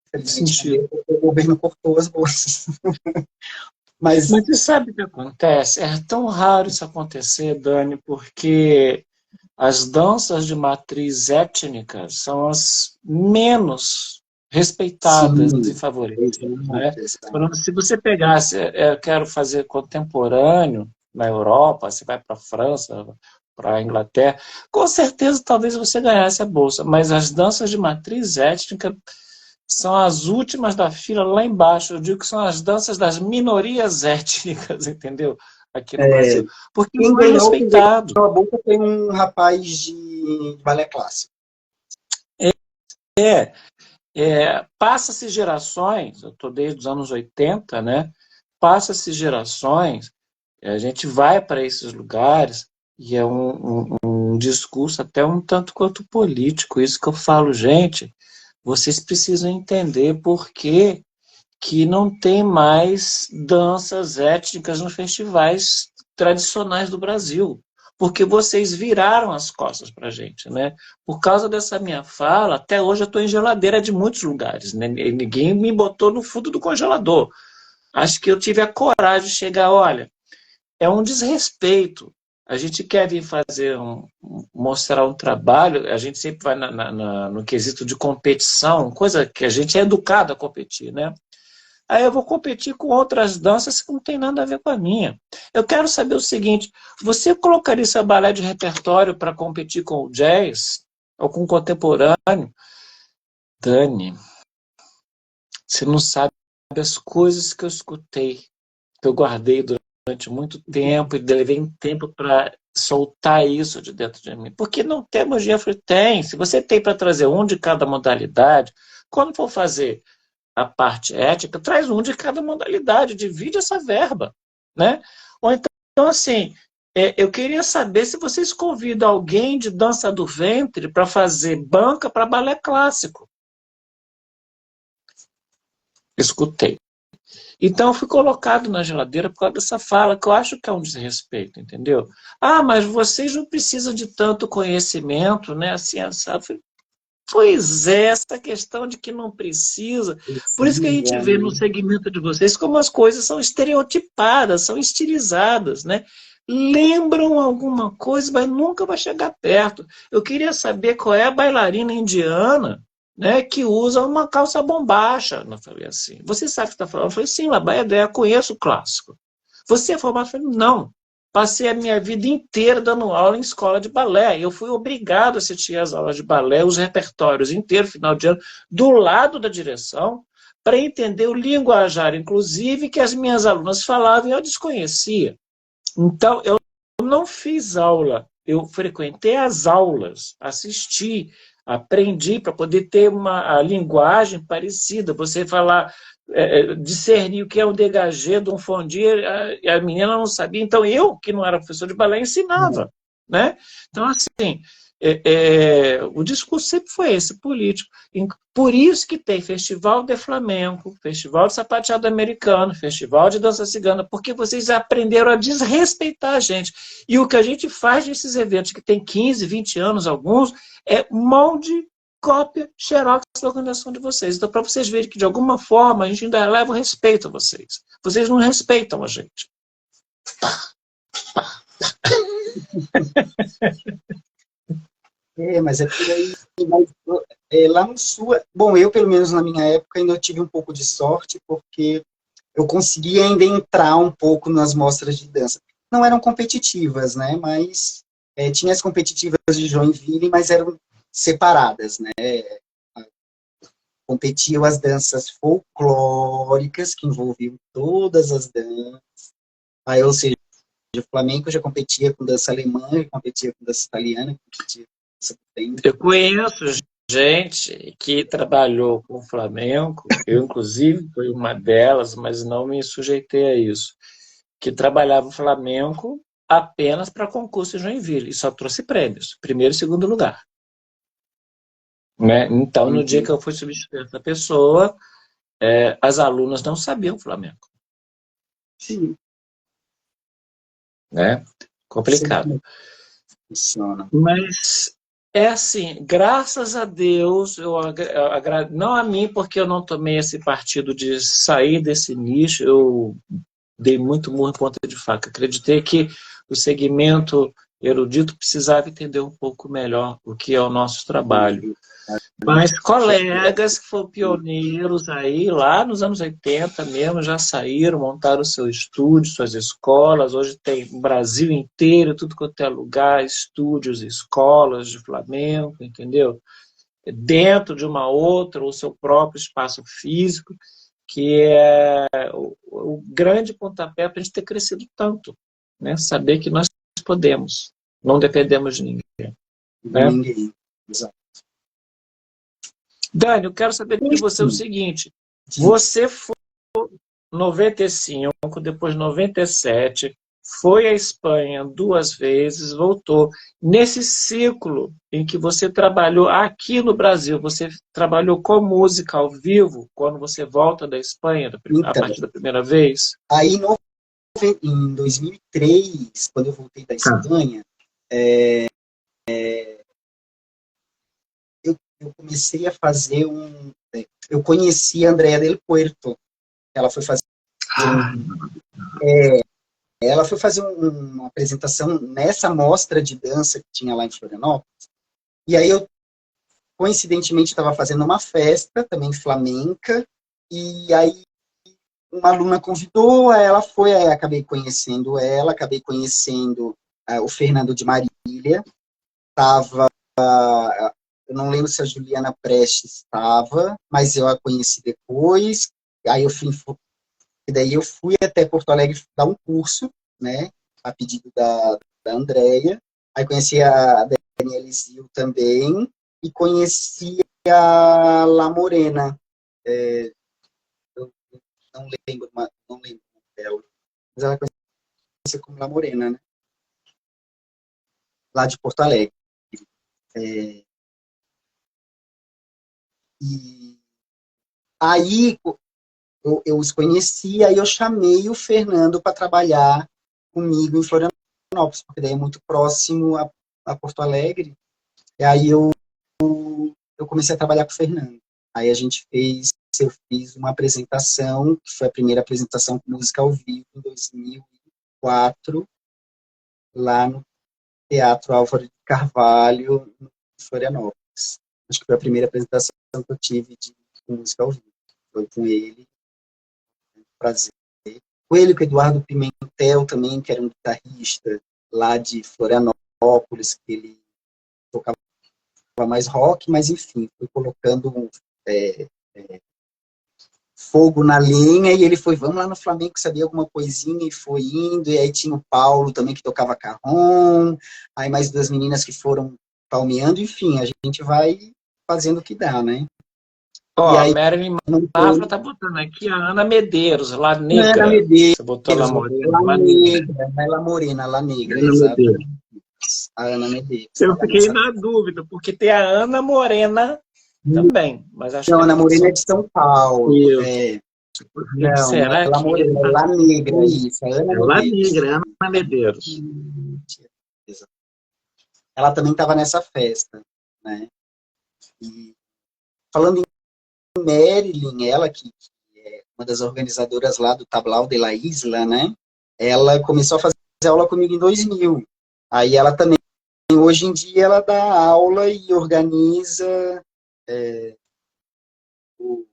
Speaker 2: infelizmente, o governo cortou as bolsas.
Speaker 1: Mas você sabe o que acontece? É tão raro isso acontecer, Dani, porque as danças de matriz étnica são as menos respeitadas e favorecidas. Né? Se você pegasse, eu quero fazer contemporâneo na Europa, você vai para a França, para a Inglaterra, com certeza talvez você ganhasse a bolsa, mas as danças de matriz étnica são as últimas da fila lá embaixo. Eu digo que são as danças das minorias étnicas, entendeu? Aqui no Brasil. Porque não é
Speaker 2: Quem ganhou
Speaker 1: respeitado.
Speaker 2: a bolsa foi um rapaz de balé clássico.
Speaker 1: Passa-se gerações, eu estou desde os anos 80, né? Passa-se gerações, a gente vai para esses lugares e é um discurso até um tanto quanto político. Isso que eu falo, gente, vocês precisam entender por que não tem mais danças étnicas nos festivais tradicionais do Brasil. Porque vocês viraram as costas para a gente, né? Por causa dessa minha fala, até hoje eu estou em geladeira de muitos lugares, né? Ninguém me botou no fundo do congelador. Acho que eu tive a coragem de chegar, olha, é um desrespeito. A gente quer vir mostrar um trabalho, a gente sempre vai no quesito de competição, coisa que a gente é educado a competir, né? Aí eu vou competir com outras danças que não tem nada a ver com a minha. Eu quero saber o seguinte, você colocaria seu balé de repertório para competir com o jazz? Ou com o contemporâneo? Dani, você não sabe as coisas que eu escutei, que eu guardei durante muito tempo e levei um tempo para soltar isso de dentro de mim. Porque não temos dinheiro. Tem. Se você tem para trazer um de cada modalidade, quando for fazer a parte ética, traz um de cada modalidade, divide essa verba, né? Ou então, assim, eu queria saber se vocês convidam alguém de dança do ventre para fazer banca para balé clássico. Escutei. Então, eu fui colocado na geladeira por causa dessa fala, que eu acho que é um desrespeito, entendeu? Ah, mas vocês não precisam de tanto conhecimento, né? Assim, sabe? Pois é, essa questão de que não precisa. Por isso que a gente vê no segmento de vocês como as coisas são estereotipadas, são estilizadas, né? Lembram alguma coisa, mas nunca vai chegar perto. Eu queria saber qual é a bailarina indiana, né, que usa uma calça bombacha. Eu falei assim, você sabe o que está falando? Eu falei, sim, Labaia, conheço o clássico. Você é formado? Eu falei, não. Passei a minha vida inteira dando aula em escola de balé. Eu fui obrigado a assistir às aulas de balé, os repertórios inteiros, final de ano, do lado da direção, para entender o linguajar, inclusive, que as minhas alunas falavam e eu desconhecia. Então, eu não fiz aula, eu frequentei as aulas, assisti, aprendi para poder ter a linguagem parecida. Você falar, discernir o que é um dégagé de um fondier, a menina não sabia. Então, eu, que não era professor de balé, ensinava. Né? Então, assim, o discurso sempre foi esse, político. Por isso que tem festival de flamenco, festival de sapateado americano, festival de dança cigana, porque vocês aprenderam a desrespeitar a gente. E o que a gente faz nesses eventos, que tem 15, 20 anos, alguns, é molde, cópia, xerox da organização de vocês. Então, para vocês verem que, de alguma forma, a gente ainda leva o respeito a vocês. Vocês não respeitam a gente.
Speaker 2: Mas é por aí. Mas, lá no Sul, bom, eu, pelo menos na minha época, ainda tive um pouco de sorte, porque eu conseguia ainda entrar um pouco nas mostras de dança. Não eram competitivas, né, mas tinha as competitivas de Joinville, mas eram separadas, né, competiam as danças folclóricas, que envolviam todas as danças, aí, ou seja, o flamenco já competia com dança alemã, competia com dança italiana, competia com dança do tempo.
Speaker 1: Eu conheço gente que trabalhou com o Flamengo, eu, inclusive, fui uma delas, mas não me sujeitei a isso, que trabalhava o Flamengo apenas para concurso em Joinville, e só trouxe prêmios, primeiro e segundo lugar. Né? Então, no dia que eu fui substituir essa pessoa, as alunas não sabiam o Flamengo.
Speaker 2: Sim.
Speaker 1: Né? Complicado.
Speaker 2: Sim.
Speaker 1: Mas é assim, graças a Deus, não a mim, porque eu não tomei esse partido de sair desse nicho, eu dei muito murro em ponta de faca. Acreditei que o segmento erudito, precisava entender um pouco melhor o que é o nosso trabalho. Mas colegas que foram pioneiros aí, lá nos anos 80 mesmo, já saíram, montaram seu estúdio, suas escolas. Hoje tem o Brasil inteiro, tudo quanto é lugar, estúdios, escolas de flamenco, entendeu? Dentro de uma outra, o seu próprio espaço físico, que é o grande pontapé para a gente ter crescido tanto, né? Saber que nós podemos, não dependemos de ninguém. Né?
Speaker 2: Ninguém. Exato.
Speaker 1: Dani, eu quero saber de você o seguinte, você foi em 95, depois 97, foi à Espanha 2 vezes, voltou. Nesse ciclo em que você trabalhou aqui no Brasil, você trabalhou com música ao vivo, quando você volta da Espanha, a partir da primeira vez?
Speaker 2: Aí, em 2003, quando eu voltei da Espanha, eu comecei a fazer eu conheci a Andrea del Puerto. Ela foi fazer ela foi fazer uma apresentação nessa mostra de dança que tinha lá em Florianópolis. E aí eu, coincidentemente, estava fazendo uma festa, também flamenca, e aí uma aluna convidou, ela foi, aí acabei conhecendo ela, acabei conhecendo o Fernando de Marília, eu não lembro se a Juliana Prestes estava, mas eu a conheci depois, aí daí eu fui até Porto Alegre dar um curso, né, a pedido da Andrea, aí conheci a Daniela Zil também, e conheci a La Morena, eu não lembro dela, mas ela conhecia como La Morena, né, lá de Porto Alegre. E aí eu os conheci, aí eu chamei o Fernando para trabalhar comigo em Florianópolis, porque daí é muito próximo a Porto Alegre, e aí eu comecei a trabalhar com o Fernando. Aí eu fiz uma apresentação, que foi a primeira apresentação com música ao vivo, em 2004, lá no Teatro Álvaro de Carvalho, em Florianópolis. Acho que foi a primeira apresentação que eu tive de música ao vivo. Foi com ele, prazer. Com ele, com o Eduardo Pimentel também, que era um guitarrista lá de Florianópolis, que ele tocava mais rock, mas enfim, foi colocando fogo na lenha, e ele foi, vamos lá no Flamengo, sabia alguma coisinha, e foi indo, e aí tinha o Paulo também, que tocava carrom, aí mais 2 meninas que foram palmeando, enfim, a gente vai fazendo o que dá, né?
Speaker 1: Ó, a Marilyn Mafra tá botando aqui a Ana Medeiros, La Negra.
Speaker 2: Ana Medeiros,
Speaker 1: você botou La Morena.
Speaker 2: La Negra, La Morena, La Negra, exato. A Ana Medeiros.
Speaker 1: Eu fiquei na dúvida, porque tem a Ana Morena também, mas acho
Speaker 2: não,
Speaker 1: que
Speaker 2: Ana Morena é de São Paulo. Não,
Speaker 1: será
Speaker 2: La Morena, La Negra, isso. A Ana
Speaker 1: La Negra, Ana Medeiros.
Speaker 2: Ela também estava nessa festa, né? E falando em Marilyn, ela que é uma das organizadoras lá do Tablao de la Isla, né? Ela começou a fazer aula comigo em 2000. Aí ela também, hoje em dia, ela dá aula e organiza o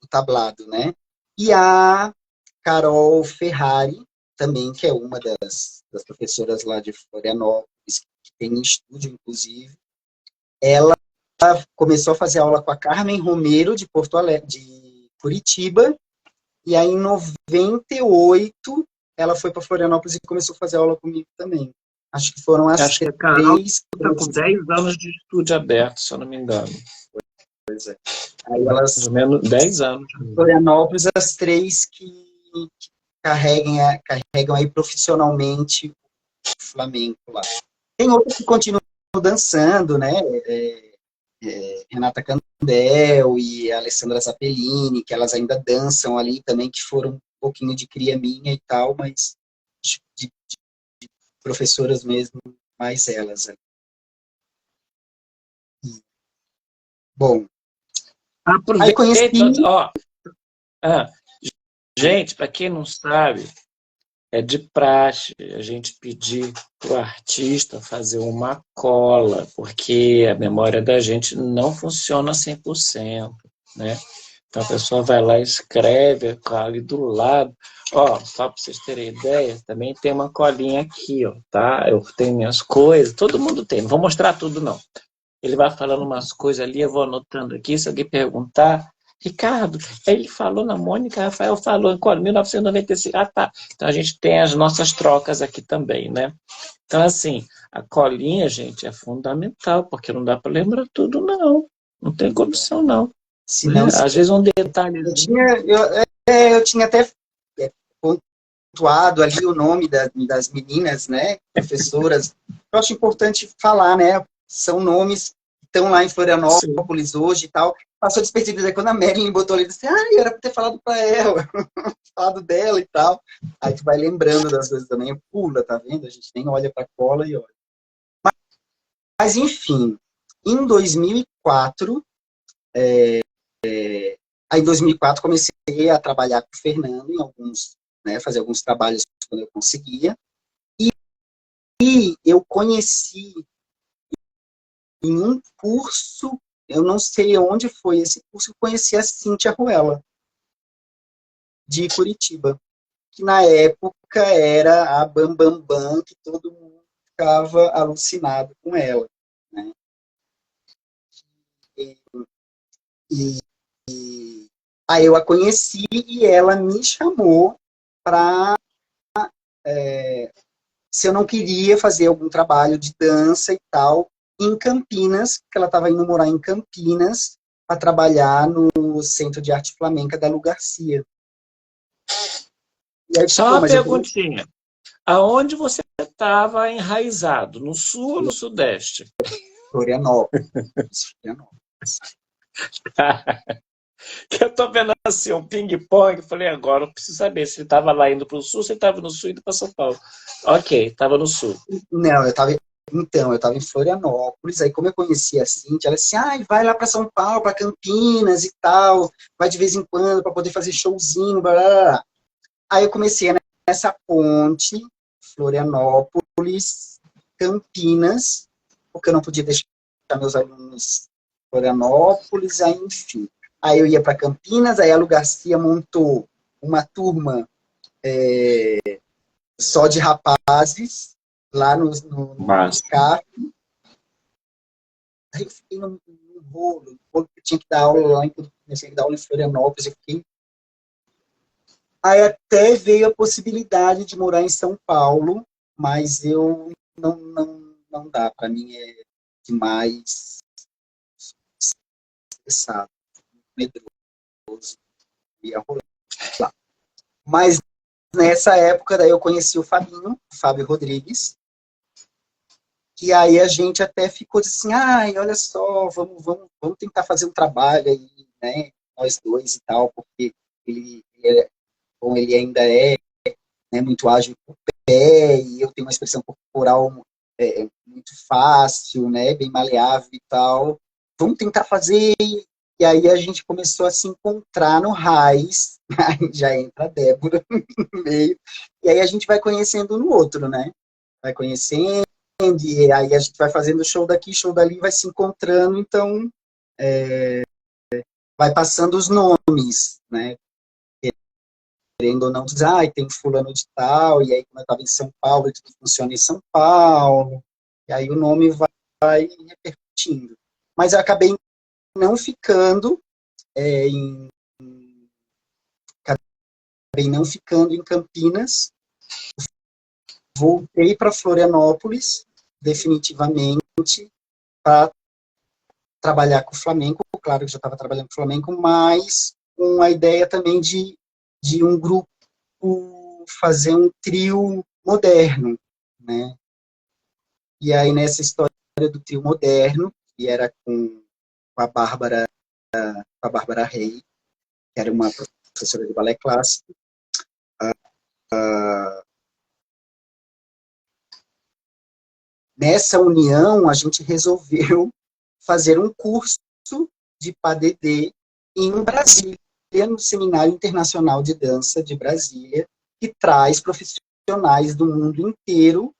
Speaker 2: tablado, né? E a Carol Ferrari, também, que é uma das professoras lá de Florianópolis, que tem estúdio, inclusive, ela começou a fazer aula com a Carmen Romero, de Porto Alegre, de Curitiba, e aí em 98 ela foi para Florianópolis e começou a fazer aula comigo também. Acho que foram as
Speaker 1: Acho que a Carol está com 10 anos de estúdio aberto, se eu não me engano.
Speaker 2: Pois é. Aí elas,
Speaker 1: mais ou menos 10 anos.
Speaker 2: Florianópolis, as 3 que carregam aí profissionalmente o flamenco lá. Tem outras que continuam dançando, né? Renata Candel e a Alessandra Zappellini, que elas ainda dançam ali também, que foram um pouquinho de cria minha e tal, mas de professoras mesmo, mais elas. Bom, aí conheci...
Speaker 1: Gente, para quem não sabe, é de praxe a gente pedir para o artista fazer uma cola, porque a memória da gente não funciona 100%, né? Então a pessoa vai lá e escreve ali do lado. Ó, só para vocês terem ideia, também tem uma colinha aqui, ó, tá? Eu tenho minhas coisas, todo mundo tem, não vou mostrar tudo não. Ele vai falando umas coisas ali, eu vou anotando aqui, se alguém perguntar, Ricardo, ele falou na Mônica, Rafael falou em 1995. Ah, tá. Então a gente tem as nossas trocas aqui também, né? Então, assim, a colinha, gente, é fundamental, porque não dá para lembrar tudo, não. Não tem condição, não.
Speaker 2: Se não,
Speaker 1: Às vezes um detalhe.
Speaker 2: Eu tinha até pontuado ali o nome das meninas, né, professoras. Eu acho importante falar, né, são nomes que estão lá em Florianópolis hoje e tal. Passou despercebido, quando a Marilyn botou ali, disse, eu era para ter falado para ela, falado dela e tal. Aí tu vai lembrando das coisas também, pula, tá vendo? A gente nem olha para a cola e olha. Mas enfim, em 2004, aí em 2004 comecei a trabalhar com o Fernando em alguns, né, fazer alguns trabalhos quando eu conseguia. E eu conheci em um curso, eu não sei onde foi esse curso, eu conheci a Cíntia Ruela, de Curitiba, que na época era a Bam, que todo mundo ficava alucinado com ela, né? E aí eu a conheci e ela me chamou para se eu não queria fazer algum trabalho de dança e tal em Campinas, porque ela estava indo morar em Campinas para trabalhar no Centro de Arte Flamenca da Lu Garcia.
Speaker 1: E aí, só uma perguntinha. Aonde você estava enraizado? No sul ou no sudeste?
Speaker 2: Florianópolis.
Speaker 1: Eu tô vendo assim, um ping-pong, falei, agora eu preciso saber se ele estava lá indo para o sul, se ele estava no sul indo para São Paulo. Ok, estava no sul.
Speaker 2: Não, eu estava em Florianópolis, aí como eu conhecia a Cintia, ela disse, vai lá para São Paulo, para Campinas e tal, vai de vez em quando para poder fazer showzinho, blá, blá, blá. Aí eu comecei nessa ponte, Florianópolis, Campinas, porque eu não podia deixar meus alunos em Florianópolis, aí enfim. Aí eu ia para Campinas, aí a Lu Garcia montou uma turma só de rapazes, lá no CAF. Aí eu fiquei no rolo que eu tinha que dar aula lá, enquanto comecei a dar aula em Florianópolis, eu fiquei. Aí até veio a possibilidade de morar em São Paulo, mas eu não dá, para mim é demais estressado, medroso, ia rolar. Mas nessa época, daí eu conheci o Fábio Rodrigues, e aí a gente até ficou assim, olha só, vamos tentar fazer um trabalho aí, né, nós dois e tal, porque ele ainda é, né, muito ágil com o pé, e eu tenho uma expressão corporal muito fácil, né, bem maleável e tal. Vamos tentar fazer. E aí a gente começou a se encontrar no RAIS, aí já entra a Débora no meio, e aí a gente vai conhecendo um no outro, né? Vai conhecendo, e aí a gente vai fazendo show daqui, show dali, vai se encontrando, então vai passando os nomes, né? Querendo ou não, dizer, tem fulano de tal, e aí como eu estava em São Paulo, tudo funciona em São Paulo, e aí o nome vai repercutindo. Mas eu acabei não ficando em Campinas, voltei para Florianópolis, definitivamente, para trabalhar com o flamenco, claro que já estava trabalhando com o flamenco, mas com a ideia também de um grupo fazer um trio moderno, né? E aí nessa história do trio moderno, que era com a Bárbara Rey, que era uma professora de balé clássico, nessa união a gente resolveu fazer um curso de PADD em Brasília, no Seminário Internacional de Dança de Brasília, que traz profissionais profissionais do mundo inteiro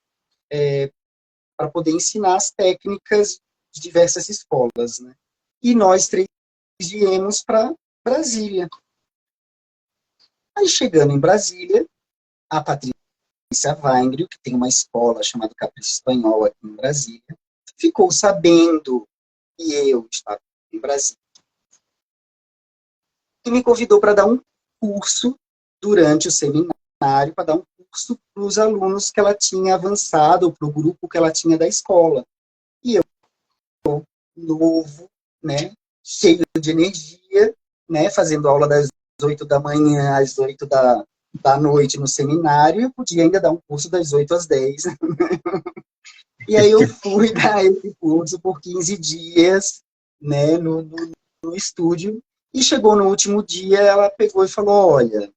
Speaker 2: para poder ensinar as técnicas de diversas escolas, né? E nós três viemos para Brasília. Aí, chegando em Brasília, a Patrícia Weingrich, que tem uma escola chamada Capricho Espanhol aqui em Brasília, ficou sabendo que eu estava em Brasília e me convidou para dar um curso durante o seminário, para dar um curso para os alunos que ela tinha avançado, para o grupo que ela tinha da escola. E eu, novo, né, cheio de energia, né, fazendo aula das 8 da manhã às 8 da noite no seminário, eu podia ainda dar um curso das 8 às 10. E aí eu fui dar esse curso por 15 dias, né, no estúdio, e chegou no último dia, ela pegou e falou, olha,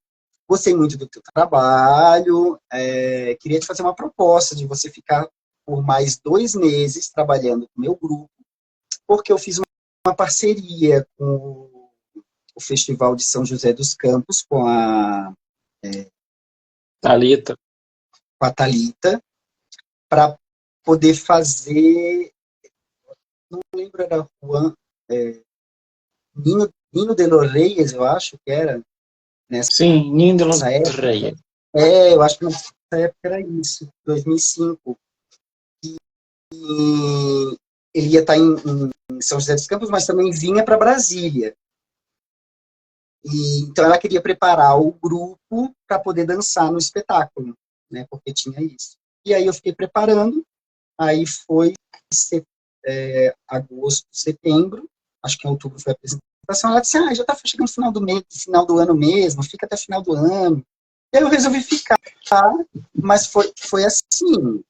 Speaker 2: gostei muito do teu trabalho, queria te fazer uma proposta de você ficar por mais 2 meses trabalhando com o meu grupo, porque eu fiz uma parceria com o Festival de São José dos Campos, com a
Speaker 1: Thalita.
Speaker 2: para poder fazer, não lembro, era Juan, Nino de los Reyes, eu acho que era, nessa
Speaker 1: Sim, Ninho de los
Speaker 2: época.
Speaker 1: Reyes.
Speaker 2: Eu acho que nessa época era isso, 2005. E ele ia estar em São José dos Campos, mas também vinha para Brasília. E, então ela queria preparar o grupo para poder dançar no espetáculo, né, porque tinha isso. E aí eu fiquei preparando, aí foi agosto, setembro, acho que em outubro foi a apresentação, ela disse, já está chegando no final do mês, final do ano mesmo, fica até final do ano. E aí eu resolvi ficar, mas foi assim,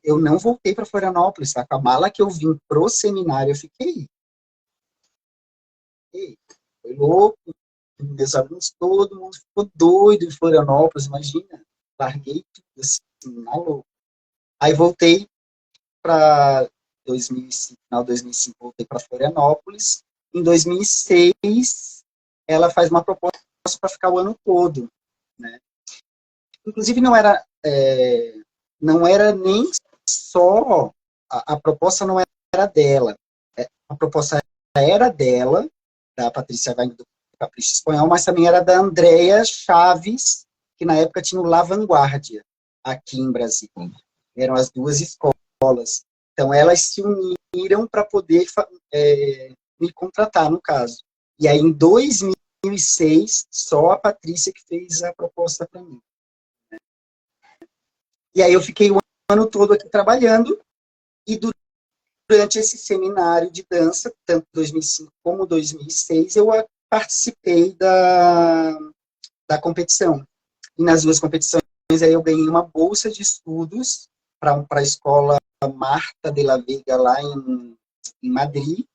Speaker 2: eu não voltei para Florianópolis, tá? Com a mala que eu vim pro seminário, eu fiquei. Foi louco, meus alunos, todo mundo ficou doido em Florianópolis, imagina, larguei tudo assim, na louca. Aí voltei para 2005, final de 2005, voltei para Florianópolis. Em 2006, ela faz uma proposta para ficar o ano todo, né? Inclusive, não era nem só, a proposta não era dela, a proposta era dela, da Patrícia Weingrich do Capricho Espanhol, mas também era da Andréa Chaves, que na época tinha o La Vanguardia, aqui em Brasília. Eram as 2 escolas. Então, elas se uniram para poder me contratar, no caso. E aí, em 2006, só a Patrícia que fez a proposta para mim. E aí eu fiquei o ano todo aqui trabalhando, e durante esse seminário de dança, tanto 2005 como 2006, eu participei da competição. E nas 2 competições, aí eu ganhei uma bolsa de estudos para a escola Marta de la Vega, lá em Madrid,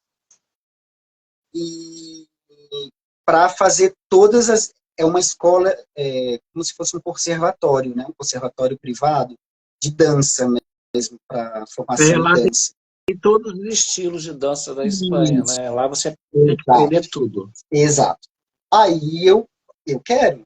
Speaker 2: e para fazer todas as... É uma escola, como se fosse um conservatório, né? Um conservatório privado de dança mesmo, para formação
Speaker 1: Lá
Speaker 2: de dança.
Speaker 1: tem todos os estilos de dança da Espanha,
Speaker 2: Isso.
Speaker 1: né? Lá você tem que aprender tudo.
Speaker 2: Exato. Aí eu quero,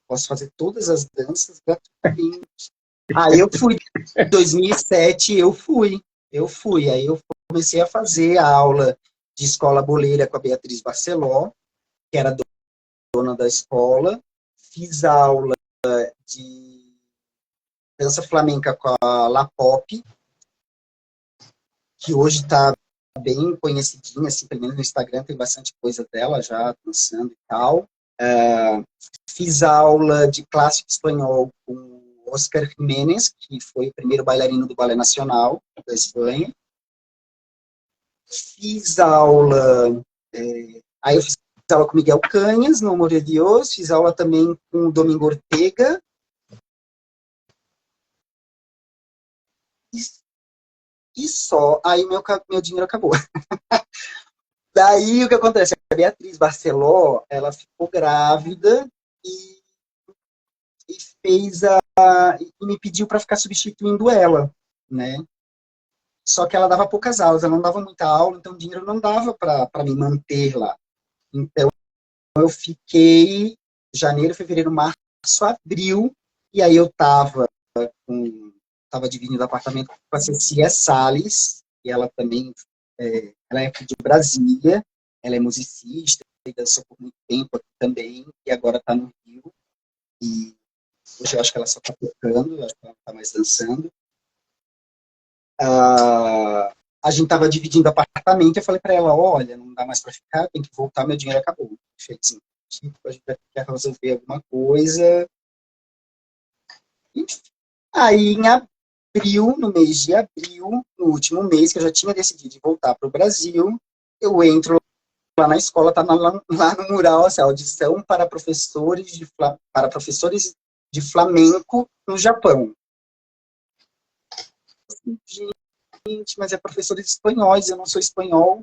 Speaker 2: posso fazer todas as danças gratuitamente. Aí eu fui, em 2007, eu fui. Aí eu comecei a fazer a aula de escola boleira com a Beatriz Barceló, que era dona da escola. Fiz aula de dança flamenca com a La Pop, que hoje está bem conhecidinha, assim, pelo menos no Instagram tem bastante coisa dela já dançando e tal. Fiz aula de clássico espanhol com o Oscar Jiménez, que foi o primeiro bailarino do Balé Nacional da Espanha. Fiz aula... aí eu fiz aula com Miguel Canhas, no Amor de Deus. Fiz aula também com o Domingo Ortega. E só, aí meu dinheiro acabou. Daí o que acontece? A Beatriz Barceló, ela ficou grávida e me pediu para ficar substituindo ela, né? Só que ela dava poucas aulas, ela não dava muita aula, então o dinheiro não dava para me manter lá. Então eu fiquei janeiro, fevereiro, março, abril, e aí eu estava estava dividindo apartamento com a Cecília Salles, e ela também ela é aqui de Brasília, ela é musicista, e dançou por muito tempo aqui também, e agora está no Rio. E hoje eu acho que ela só está tocando, acho que ela não está mais dançando. A gente estava dividindo apartamento, eu falei para ela, olha, não dá mais para ficar, tem que voltar, meu dinheiro acabou. Enfim, a gente vai ter que resolver alguma coisa. Enfim. Aí, em abril, no mês de abril, no último mês, que eu já tinha decidido de voltar para o Brasil, eu entro lá na escola, tá lá no mural, assim, audição para professores de flamenco no Japão. Gente, mas é professores espanhóis, eu não sou espanhol.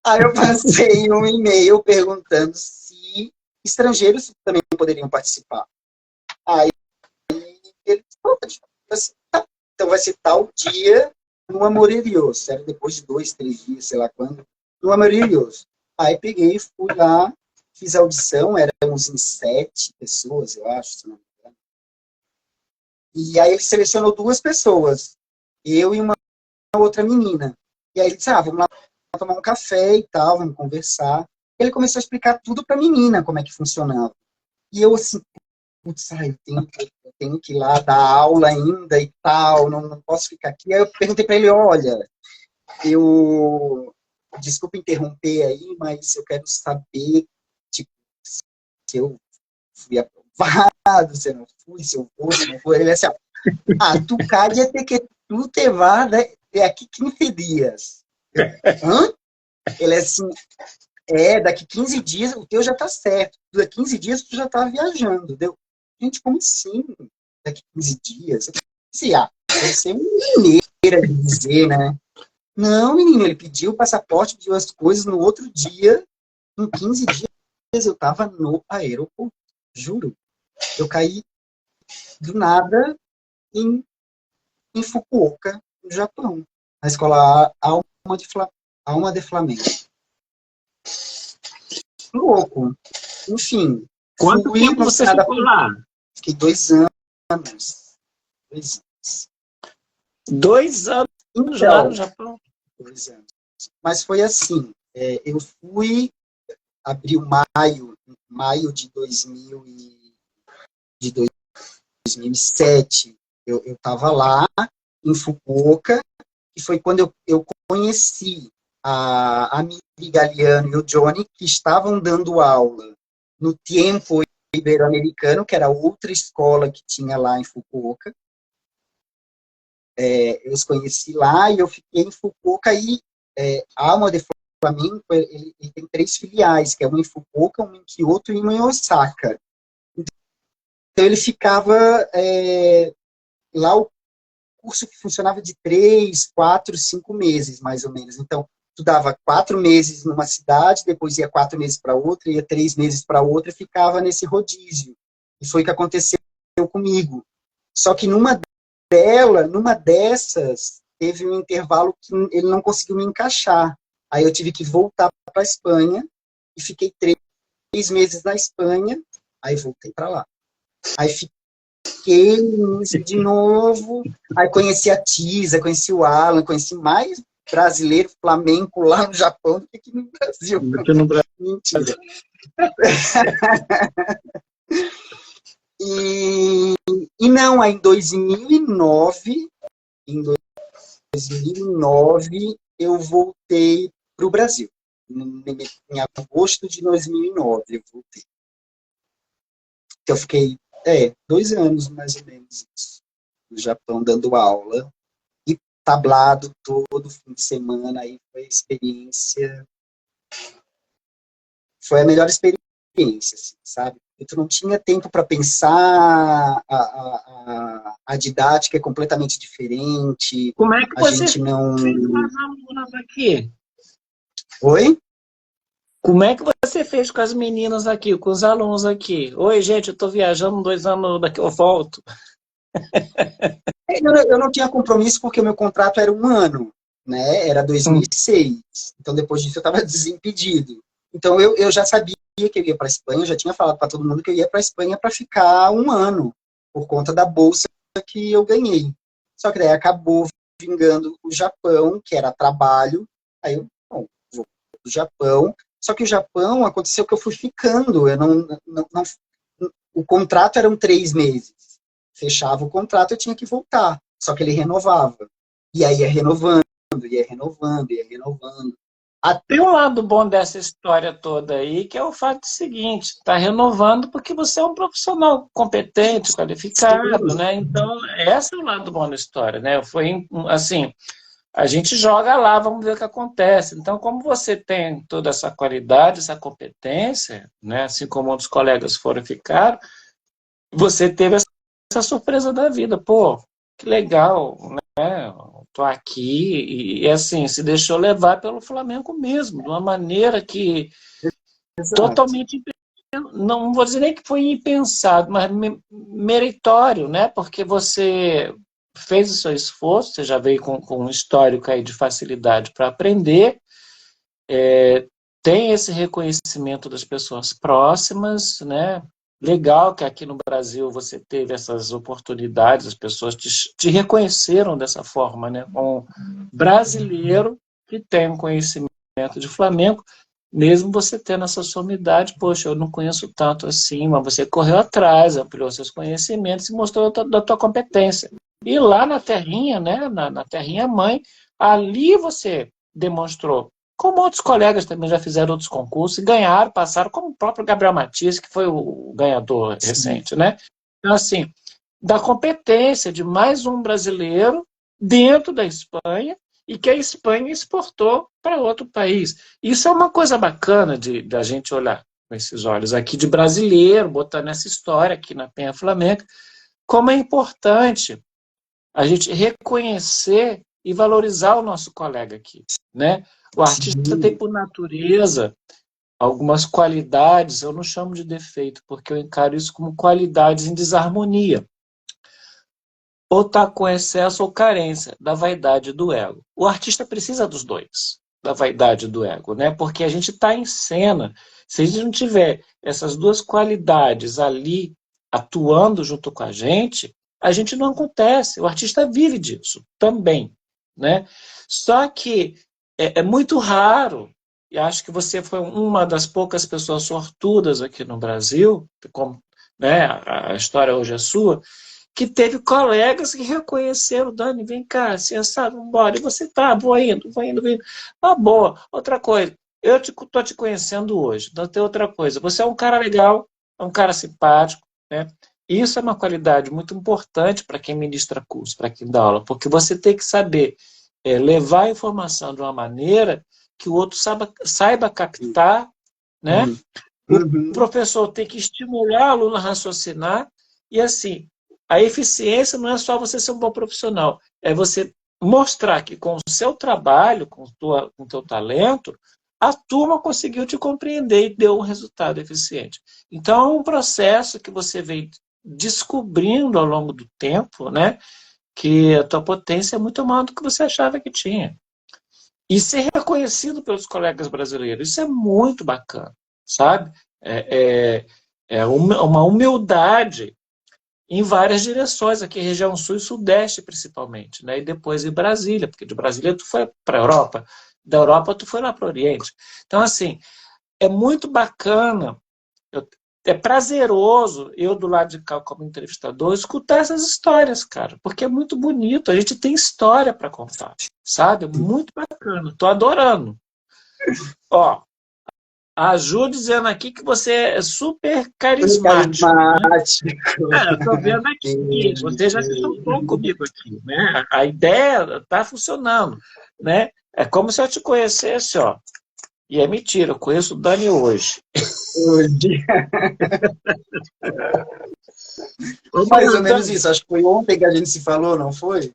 Speaker 2: Aí eu passei um e-mail perguntando se estrangeiros também poderiam participar. Aí ele falou, então vai ser tal dia no Amoreiros, era depois de 2, 3 dias, sei lá quando, no Amoreiros. Aí peguei, fui lá, fiz a audição, éramos em 7 pessoas, eu acho, se não me engano. E aí ele selecionou 2 pessoas, eu e uma outra menina. E aí ele disse, vamos lá tomar um café e tal, vamos conversar. Ele começou a explicar tudo pra menina, como é que funcionava. E eu assim, putz, eu tenho que ir lá dar aula ainda e tal, não posso ficar aqui. Aí eu perguntei pra ele, olha, desculpa interromper aí, mas eu quero saber, tipo, se eu fui aprovado, se eu não fui, se eu vou, se não vou. Ele assim, tu calle que tu te vas de aqui 15 dias. Hã? Ele é assim, daqui 15 dias o teu já tá certo. Daqui 15 dias tu já tá viajando. Deu? Gente, como assim? Daqui 15 dias? Disse, deve ser uma maneira de dizer, né? Não, menino, ele pediu o passaporte, pediu as coisas no outro dia. Em 15 dias eu tava no aeroporto. Juro. Eu caí do nada em Fukuoka, no Japão. Na escola Alma de Flamengo. Louco. Enfim.
Speaker 1: Quanto tempo você ficou lá?
Speaker 2: Fiquei 2 anos. 2 anos.
Speaker 1: 2 anos
Speaker 2: então,
Speaker 1: lá no Japão?
Speaker 2: 2 anos. Mas foi assim, eu fui, maio de 2007, eu estava lá em Fukuoka, e foi quando eu conheci a Miri Galiano e o Johnny, que estavam dando aula no Tempo Ibero-Americano, que era outra escola que tinha lá em Fukuoka. Eu os conheci lá e eu fiquei em Fukuoka. E a Alma de Flamengo, ele tem 3 filiais, que é uma em Fukuoka, uma em Kyoto e uma em Osaka. Então ele ficava lá, o curso que funcionava de 3, 4, 5 meses, mais ou menos. Então, tu dava 4 meses numa cidade, depois ia 4 meses para outra, ia 3 meses para outra, e ficava nesse rodízio. E foi o que aconteceu comigo. Só que numa dessas, teve um intervalo que ele não conseguiu me encaixar. Aí eu tive que voltar para a Espanha, e fiquei 3 meses na Espanha, aí voltei para lá. Aí fiquei de novo, aí conheci a Tisa, conheci o Alan, conheci mais brasileiro flamenco lá no Japão do que aqui no Brasil. Mentira. E não, aí em 2009, eu voltei para o Brasil. Em agosto de 2009 eu voltei. Então eu fiquei 2 anos, mais ou menos, no Japão, dando aula. E tablado todo fim de semana. Aí foi a experiência... Foi a melhor experiência, assim, sabe? Tu não tinha tempo para pensar, a didática é completamente diferente.
Speaker 1: Como é que você
Speaker 2: fez
Speaker 1: com as alunas aqui?
Speaker 2: Oi?
Speaker 1: Como é que você fez com as meninas aqui, com os alunos aqui? Oi, gente, eu estou viajando 2 anos, daqui eu volto.
Speaker 2: Eu não tinha compromisso porque o meu contrato era 1 ano, né? Era 2006. Então, depois disso, eu estava desimpedido. Então, eu já sabia que eu ia para a Espanha, eu já tinha falado para todo mundo que eu ia para a Espanha para ficar 1 ano. por conta da bolsa que eu ganhei. Só que daí acabou vingando o Japão, que era trabalho. Aí eu, bom, vou pro Japão. Só que o Japão aconteceu que eu fui ficando. Eu não, o contrato eram 3 meses. Fechava o contrato, eu tinha que voltar. Só que ele renovava. E aí ia renovando, ia renovando, ia renovando.
Speaker 1: Tem um lado bom dessa história toda aí, que é o fato seguinte, está renovando porque você é um profissional competente, qualificado, né? Então, esse é o lado bom da história, né? Foi assim, a gente joga lá, vamos ver o que acontece. Então, como você tem toda essa qualidade, essa competência, né? Assim como outros colegas foram ficar, você teve essa surpresa da vida. Pô, que legal, né? Tô aqui e assim, se deixou levar pelo Flamengo mesmo, de uma maneira que
Speaker 2: Exato.
Speaker 1: totalmente, não vou dizer nem que foi impensado, mas meritório, né? Porque você fez o seu esforço, você já veio com um histórico aí de facilidade para aprender, tem esse reconhecimento das pessoas próximas, né? Legal que aqui no Brasil você teve essas oportunidades, as pessoas te reconheceram dessa forma, né? Um brasileiro que tem um conhecimento de Flamengo, mesmo você tendo essa sumidade, poxa, eu não conheço tanto assim, mas você correu atrás, ampliou seus conhecimentos e mostrou da tua competência. E lá na terrinha, né? Na terrinha mãe, ali você demonstrou, como outros colegas também já fizeram outros concursos e ganharam, passaram, como o próprio Gabriel Matias, que foi o ganhador recente, né? Então, assim, da competência de mais um brasileiro dentro da Espanha e que a Espanha exportou para outro país. Isso é uma coisa bacana da gente olhar com esses olhos aqui de brasileiro, botar nessa história aqui na Penha Flamenga, como é importante a gente reconhecer e valorizar o nosso colega aqui, né? O artista tem por natureza algumas qualidades, eu não chamo de defeito, porque eu encaro isso como qualidades em desarmonia. Ou está com excesso ou carência da vaidade e do ego. O artista precisa dos dois, da vaidade e do ego, né? Porque a gente está em cena. Se a gente não tiver essas duas qualidades ali atuando junto com a gente não acontece. O artista vive disso também, né? Só que é muito raro, e acho que você foi uma das poucas pessoas sortudas aqui no Brasil, como, né, a história hoje é sua, que teve colegas que reconheceram, Dani, vem cá, assim, sabe, vambora, e você tá, vou indo, vou indo, vou indo. Ah, boa, outra coisa, eu tô te conhecendo hoje, então tem outra coisa, você é um cara legal, é um cara simpático, né? Isso é uma qualidade muito importante para quem ministra curso, para quem dá aula, porque você tem que saber levar a informação de uma maneira que o outro saiba captar, né? O professor tem que estimular o aluno a raciocinar e, assim, a eficiência não é só você ser um bom profissional, é você mostrar que com o seu trabalho, com o teu talento, a turma conseguiu te compreender e deu um resultado eficiente. Então, é um processo que você vem descobrindo ao longo do tempo, né, que a tua potência é muito maior do que você achava que tinha. E ser reconhecido pelos colegas brasileiros, isso é muito bacana, sabe? É uma humildade em várias direções, aqui região sul e sudeste principalmente, né? E depois em Brasília, porque de Brasília tu foi para a Europa, da Europa tu foi lá para o Oriente. Então, assim, é muito bacana, é prazeroso eu do lado de cá como entrevistador escutar essas histórias, cara, porque é muito bonito, a gente tem história para contar, sabe? É muito bacana, tô adorando. Ó, a Ju dizendo aqui que você é super carismático, né? Eu tô vendo aqui, você já se soltou comigo aqui, né? A ideia tá funcionando, né? É como se eu te conhecesse, ó. E é mentira, eu conheço o Dani hoje.
Speaker 2: Hoje. Mais ou menos isso. Acho que foi ontem que a gente se falou, não foi?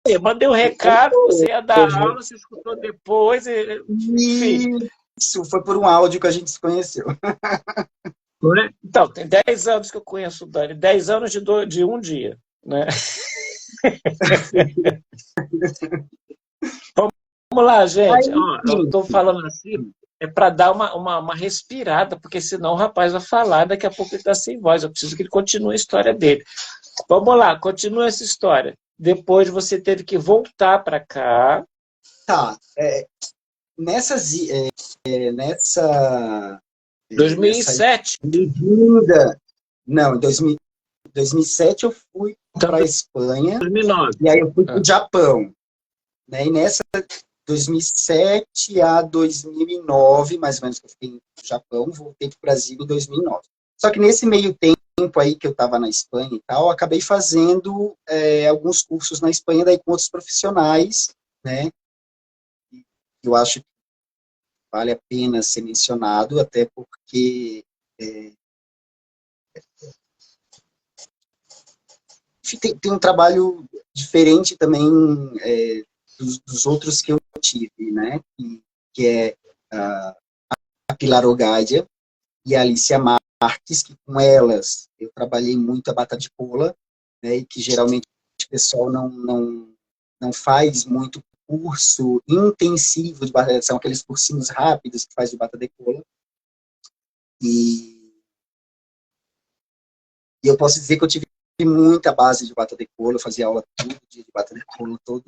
Speaker 1: Eu mandei um recado, você ia dar aula, você escutou depois, enfim.
Speaker 2: Isso, foi por um áudio que a gente se conheceu.
Speaker 1: Então, tem 10 anos que eu conheço o Dani, 10 anos de um dia, né? Vamos lá, gente. Ó, eu estou falando assim, é para dar uma respirada, porque senão o rapaz vai falar, daqui a pouco ele está sem voz. Eu preciso que ele continue a história dele. Vamos lá, continua essa história. Depois você teve que voltar para cá.
Speaker 2: Tá. Nessa
Speaker 1: 2007?
Speaker 2: Vinda. Não, em 2007 eu fui para a Espanha.
Speaker 1: 2009.
Speaker 2: E aí eu fui para o Japão. Né? E nessa 2007 a 2009, mais ou menos, que eu fiquei no Japão, voltei para o Brasil em 2009. Só que nesse meio tempo aí que eu estava na Espanha e tal, eu acabei fazendo alguns cursos na Espanha daí com outros profissionais, né? Eu acho que vale a pena ser mencionado, até porque tem um trabalho diferente também dos outros que eu tive, né? Que é a Pilar Ogadia e a Alicia Marques, que com elas eu trabalhei muito a bata de cola, né? E que geralmente o pessoal não faz muito curso intensivo de bata, são aqueles cursinhos rápidos que faz de bata de cola. E eu posso dizer que eu tive muita base de bata de cola, eu fazia aula todo dia de bata de cola, todo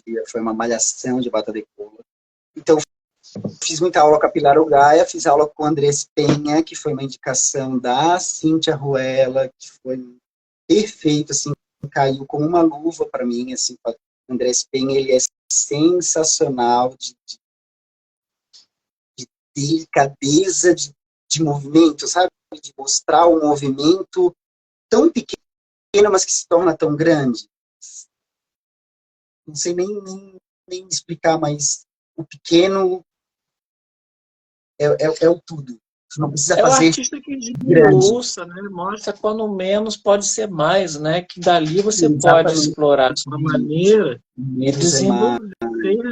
Speaker 2: dia, foi uma malhação de bata de cola. Então, fiz muita aula com a Pilar Ogaia, fiz aula com o Andrés Penha, que foi uma indicação da Cíntia Ruela, que foi perfeito, assim, caiu como uma luva para mim, assim, o Andrés Penha, ele é sensacional de delicadeza de movimento, sabe? De mostrar um movimento tão pequeno, mas que se torna tão grande. Não sei nem explicar, mas o pequeno é o tudo. Você não precisa fazer
Speaker 1: o artista que esmiuça, né? Mostra quando menos pode ser mais, né? Que dali você pode explorar de uma maneira e desenvolver, né?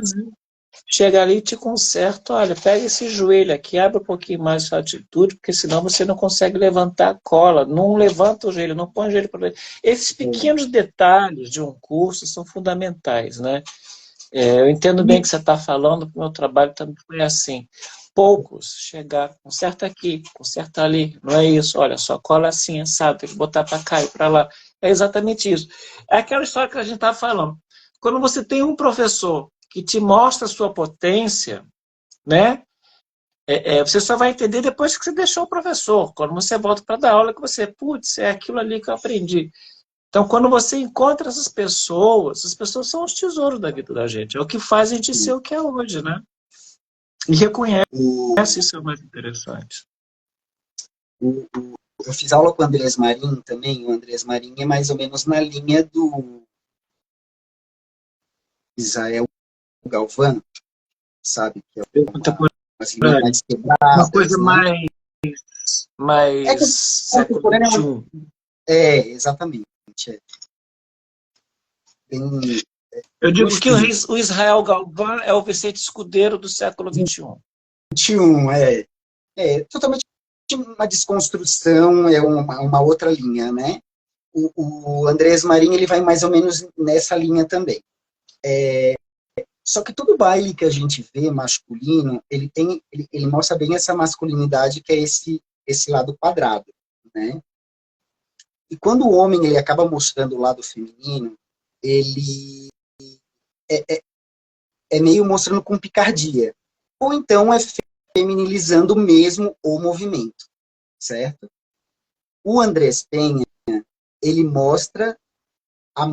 Speaker 1: Chega ali e te conserta, olha, pega esse joelho aqui, abre um pouquinho mais sua atitude, porque senão você não consegue levantar a cola, não levanta o joelho, não põe o joelho para dentro. Esses pequenos detalhes de um curso são fundamentais, né? Eu entendo bem o que você está falando, porque o meu trabalho também foi assim. Poucos chegar, conserta aqui, conserta ali, não é isso, olha, só cola assim, sabe, tem que botar para cá e para lá. É exatamente isso. É aquela história que a gente está falando. Quando você tem um professor que te mostra a sua potência, né? Você só vai entender depois que você deixou o professor. Quando você volta para dar aula, que você, putz, é aquilo ali que eu aprendi. Então, quando você encontra essas pessoas são os tesouros da vida da gente. É o que faz a gente ser o que é hoje, né? E reconhece, isso é o mais interessante.
Speaker 2: Eu fiz aula com o Andrés Marim também. O Andrés Marim é mais ou menos na linha do Israel Galvão, sabe? Que é
Speaker 1: uma coisa, né? mais século XXI.
Speaker 2: Exatamente.
Speaker 1: Eu digo que o Israel Galvão é o Vicente Escudeiro do século XXI.
Speaker 2: Totalmente uma desconstrução, é uma outra linha, né? O Andrés Marim, ele vai mais ou menos nessa linha também. Só que todo baile que a gente vê masculino, ele mostra bem essa masculinidade que é esse lado quadrado, né? E quando o homem ele acaba mostrando o lado feminino, ele é meio mostrando com picardia. Ou então é feminilizando mesmo o movimento, certo? O Andrés Penha, ele mostra a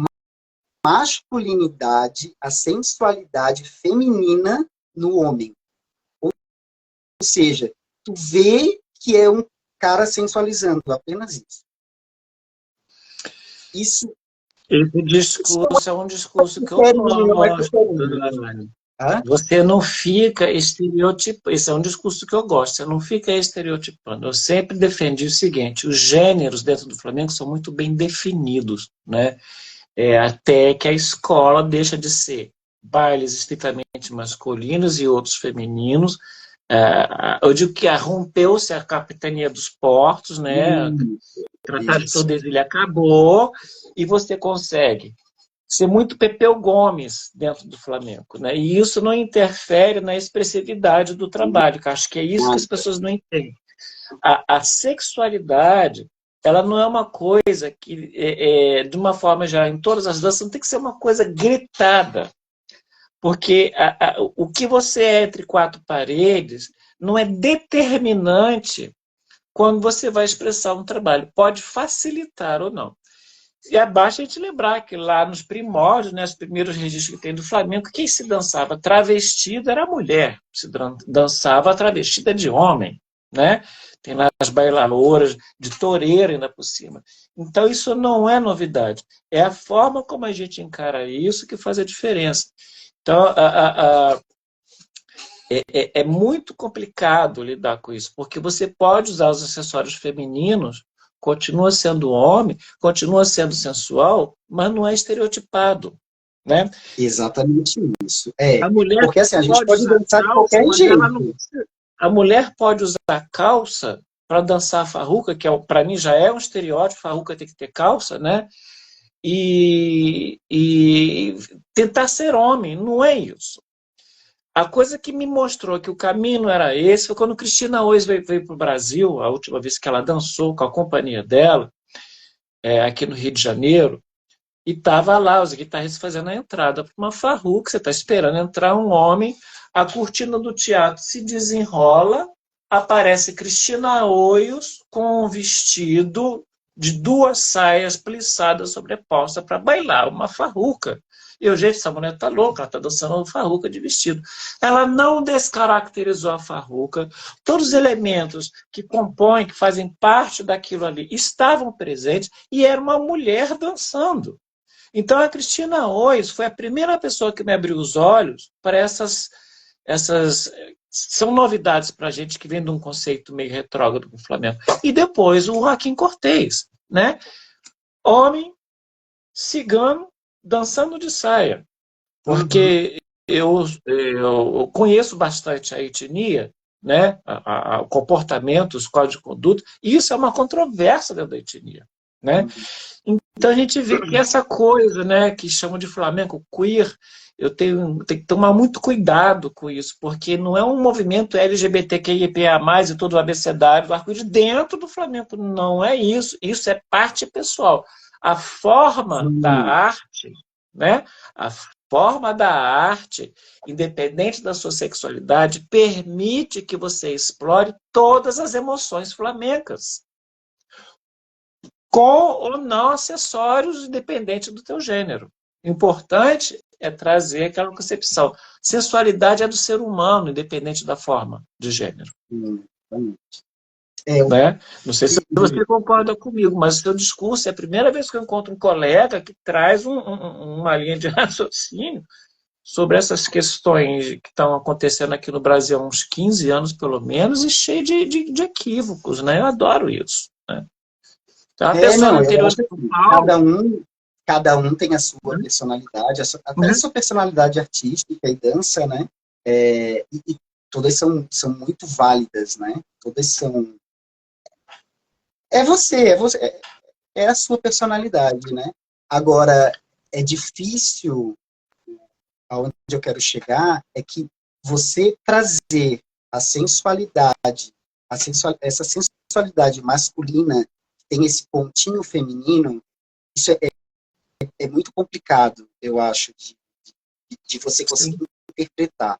Speaker 2: masculinidade, a sensualidade feminina no homem. Ou seja, tu vê que é um cara sensualizando, apenas isso.
Speaker 1: Esse discurso é um discurso que eu gosto. Você não fica estereotipando. Esse é um discurso que eu gosto. Você não fica estereotipando. Eu sempre defendi o seguinte: os gêneros dentro do Flamengo são muito bem definidos, né? Até que a escola deixa de ser bailes estritamente masculinos e outros femininos. Eu digo que rompeu-se a capitania dos portos, né? O Tratado de Tordesilhas acabou e você consegue ser muito Pepeu Gomes dentro do flamenco, né? E isso não interfere na expressividade do trabalho, que acho que é isso que as pessoas não entendem. A sexualidade, ela não é uma coisa que, de uma forma geral, em todas as danças, não tem que ser uma coisa gritada. Porque o que você é entre quatro paredes não é determinante quando você vai expressar um trabalho. Pode facilitar ou não. E basta a gente lembrar que lá nos primórdios, né, os primeiros registros que tem do Flamengo, quem se dançava travestida era a mulher, se dançava travestida de homem, né? Tem lá as bailadoras de toureira ainda por cima. Então isso não é novidade, é a forma como a gente encara isso que faz a diferença. Então, é muito complicado lidar com isso, porque você pode usar os acessórios femininos, continua sendo homem, continua sendo sensual, mas não é estereotipado, né?
Speaker 2: Exatamente isso.
Speaker 1: A mulher
Speaker 2: Porque assim, a gente
Speaker 1: pode
Speaker 2: pode
Speaker 1: usar
Speaker 2: dançar de
Speaker 1: calça,
Speaker 2: qualquer
Speaker 1: mas ela não...
Speaker 2: jeito.
Speaker 1: A mulher pode usar calça para dançar a farruca, que para mim já é um estereótipo, farruca tem que ter calça, né? E tentar ser homem, não é isso. A coisa que me mostrou que o caminho não era esse foi quando Cristina Ois veio para o Brasil, a última vez que ela dançou com a companhia dela, aqui no Rio de Janeiro, e estava lá os guitarristas fazendo a entrada para uma farruca, você está esperando entrar um homem, a cortina do teatro se desenrola, aparece Cristina Ois com um vestido de 2 saias plissadas sobrepostas para bailar uma farruca. E eu, gente, essa mulher está louca, ela está dançando uma farruca de vestido. Ela não descaracterizou a farruca, todos os elementos que compõem, que fazem parte daquilo ali, estavam presentes, e era uma mulher dançando. Então, a Cristina Ois foi a primeira pessoa que me abriu os olhos para essas são novidades para a gente que vem de um conceito meio retrógrado do Flamengo. E depois o Joaquim Cortez, né? Homem, cigano, dançando de saia. Porque eu conheço bastante a etnia, né? O comportamento, os códigos de conduta, e isso é uma controvérsia dentro da etnia, né? Então a gente vê que essa coisa, né, que chamam de flamenco queer, eu tenho que tomar muito cuidado com isso, porque não é um movimento LGBTQIA+, e todo o abecedário do arco-íris dentro do flamenco, não é isso. Isso é parte pessoal. A forma da arte, né, a forma da arte, independente da sua sexualidade, permite que você explore todas as emoções flamencas, com ou não acessórios, independente do teu gênero. O importante é trazer aquela concepção. Sensualidade é do ser humano, independente da forma de gênero. Né? Não sei se você concorda comigo, mas o seu discurso é a primeira vez que eu encontro um colega que traz uma linha de raciocínio sobre essas questões que estão acontecendo aqui no Brasil há uns 15 anos, pelo menos, e cheio de equívocos. Né? Eu adoro isso. Né? Então, a pessoa no interior de São Paulo...
Speaker 2: Cada um tem a sua personalidade, até a sua personalidade artística e dança, né? E todas são muito válidas, né? Todas são... É a sua personalidade, né? Agora, é difícil, aonde eu quero chegar, é que você trazer a sensualidade, essa sensualidade masculina, que tem esse pontinho feminino, isso é muito complicado, eu acho, de você conseguir interpretar.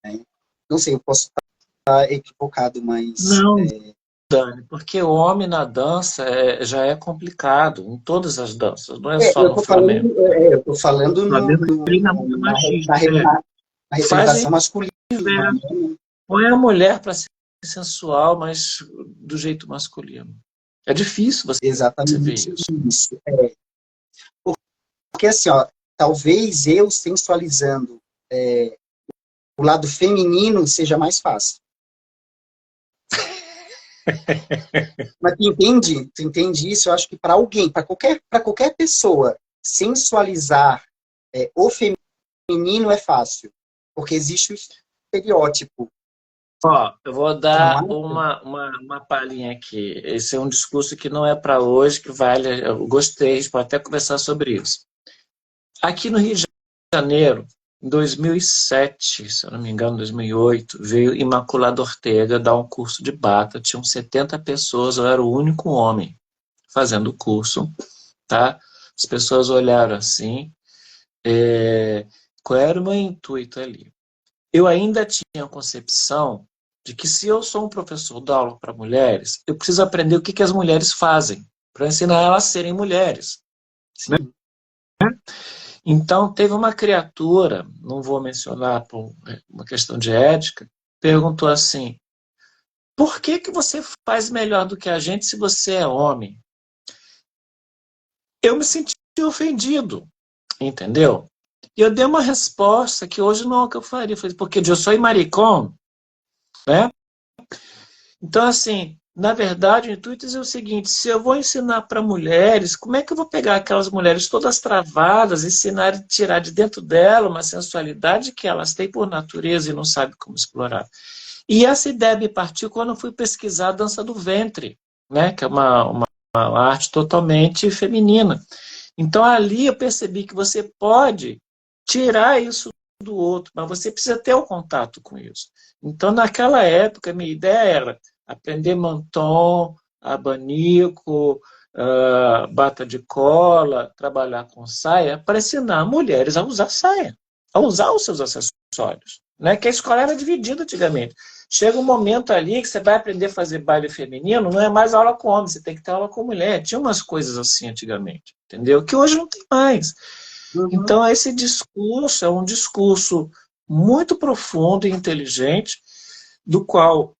Speaker 2: Né? Não sei, eu posso estar equivocado, mas...
Speaker 1: Não, Dani, porque o homem na dança já é complicado, em todas as danças, não é só no Flamengo.
Speaker 2: Eu estou falando na representação masculina. Né?
Speaker 1: Põe a mulher para ser sensual, mas do jeito masculino. É difícil você ver isso.
Speaker 2: Porque assim, ó, talvez eu sensualizando o lado feminino seja mais fácil. Mas tu entende isso? Eu acho que para alguém, para qualquer pessoa, sensualizar o feminino é fácil. Porque existe o estereótipo.
Speaker 1: Ó, eu vou
Speaker 2: Você não
Speaker 1: dar
Speaker 2: acha?
Speaker 1: uma palhinha aqui. Esse é um discurso que não é para hoje, que vale. Eu gostei, a gente pode até conversar sobre isso. Aqui no Rio de Janeiro, em 2007, se eu não me engano, 2008, veio Imaculada Ortega dar um curso de bata. Tinham 70 pessoas, eu era o único homem fazendo o curso, tá? As pessoas olharam assim. Qual era o meu intuito ali? Eu ainda tinha a concepção de que se eu sou um professor de aula para mulheres, eu preciso aprender o que, que as mulheres fazem, para ensinar elas a serem mulheres. Né?
Speaker 2: Sim.
Speaker 1: Então, teve uma criatura, não vou mencionar por uma questão de ética, perguntou assim: por que, que você faz melhor do que a gente se você é homem? Eu me senti ofendido, entendeu? E eu dei uma resposta que hoje não é o que eu faria. Eu falei, porque eu sou maricón, né? Então, assim, na verdade, o intuito é o seguinte: se eu vou ensinar para mulheres, como é que eu vou pegar aquelas mulheres todas travadas, ensinar e tirar de dentro dela uma sensualidade que elas têm por natureza e não sabem como explorar? E essa ideia me partiu quando eu fui pesquisar a dança do ventre, né, que é uma arte totalmente feminina. Então, ali eu percebi que você pode tirar isso do outro, mas você precisa ter o contato com isso. Então, naquela época, minha ideia era aprender manton, abanico, bata de cola, trabalhar com saia, para ensinar mulheres a usar saia, a usar os seus acessórios. Né? Que a escola era dividida antigamente. Chega um momento ali que você vai aprender a fazer baile feminino, não é mais aula com homem, você tem que ter aula com mulher. Tinha umas coisas assim antigamente, entendeu? Que hoje não tem mais.
Speaker 2: Uhum.
Speaker 1: Então, esse discurso é um discurso muito profundo e inteligente, do qual,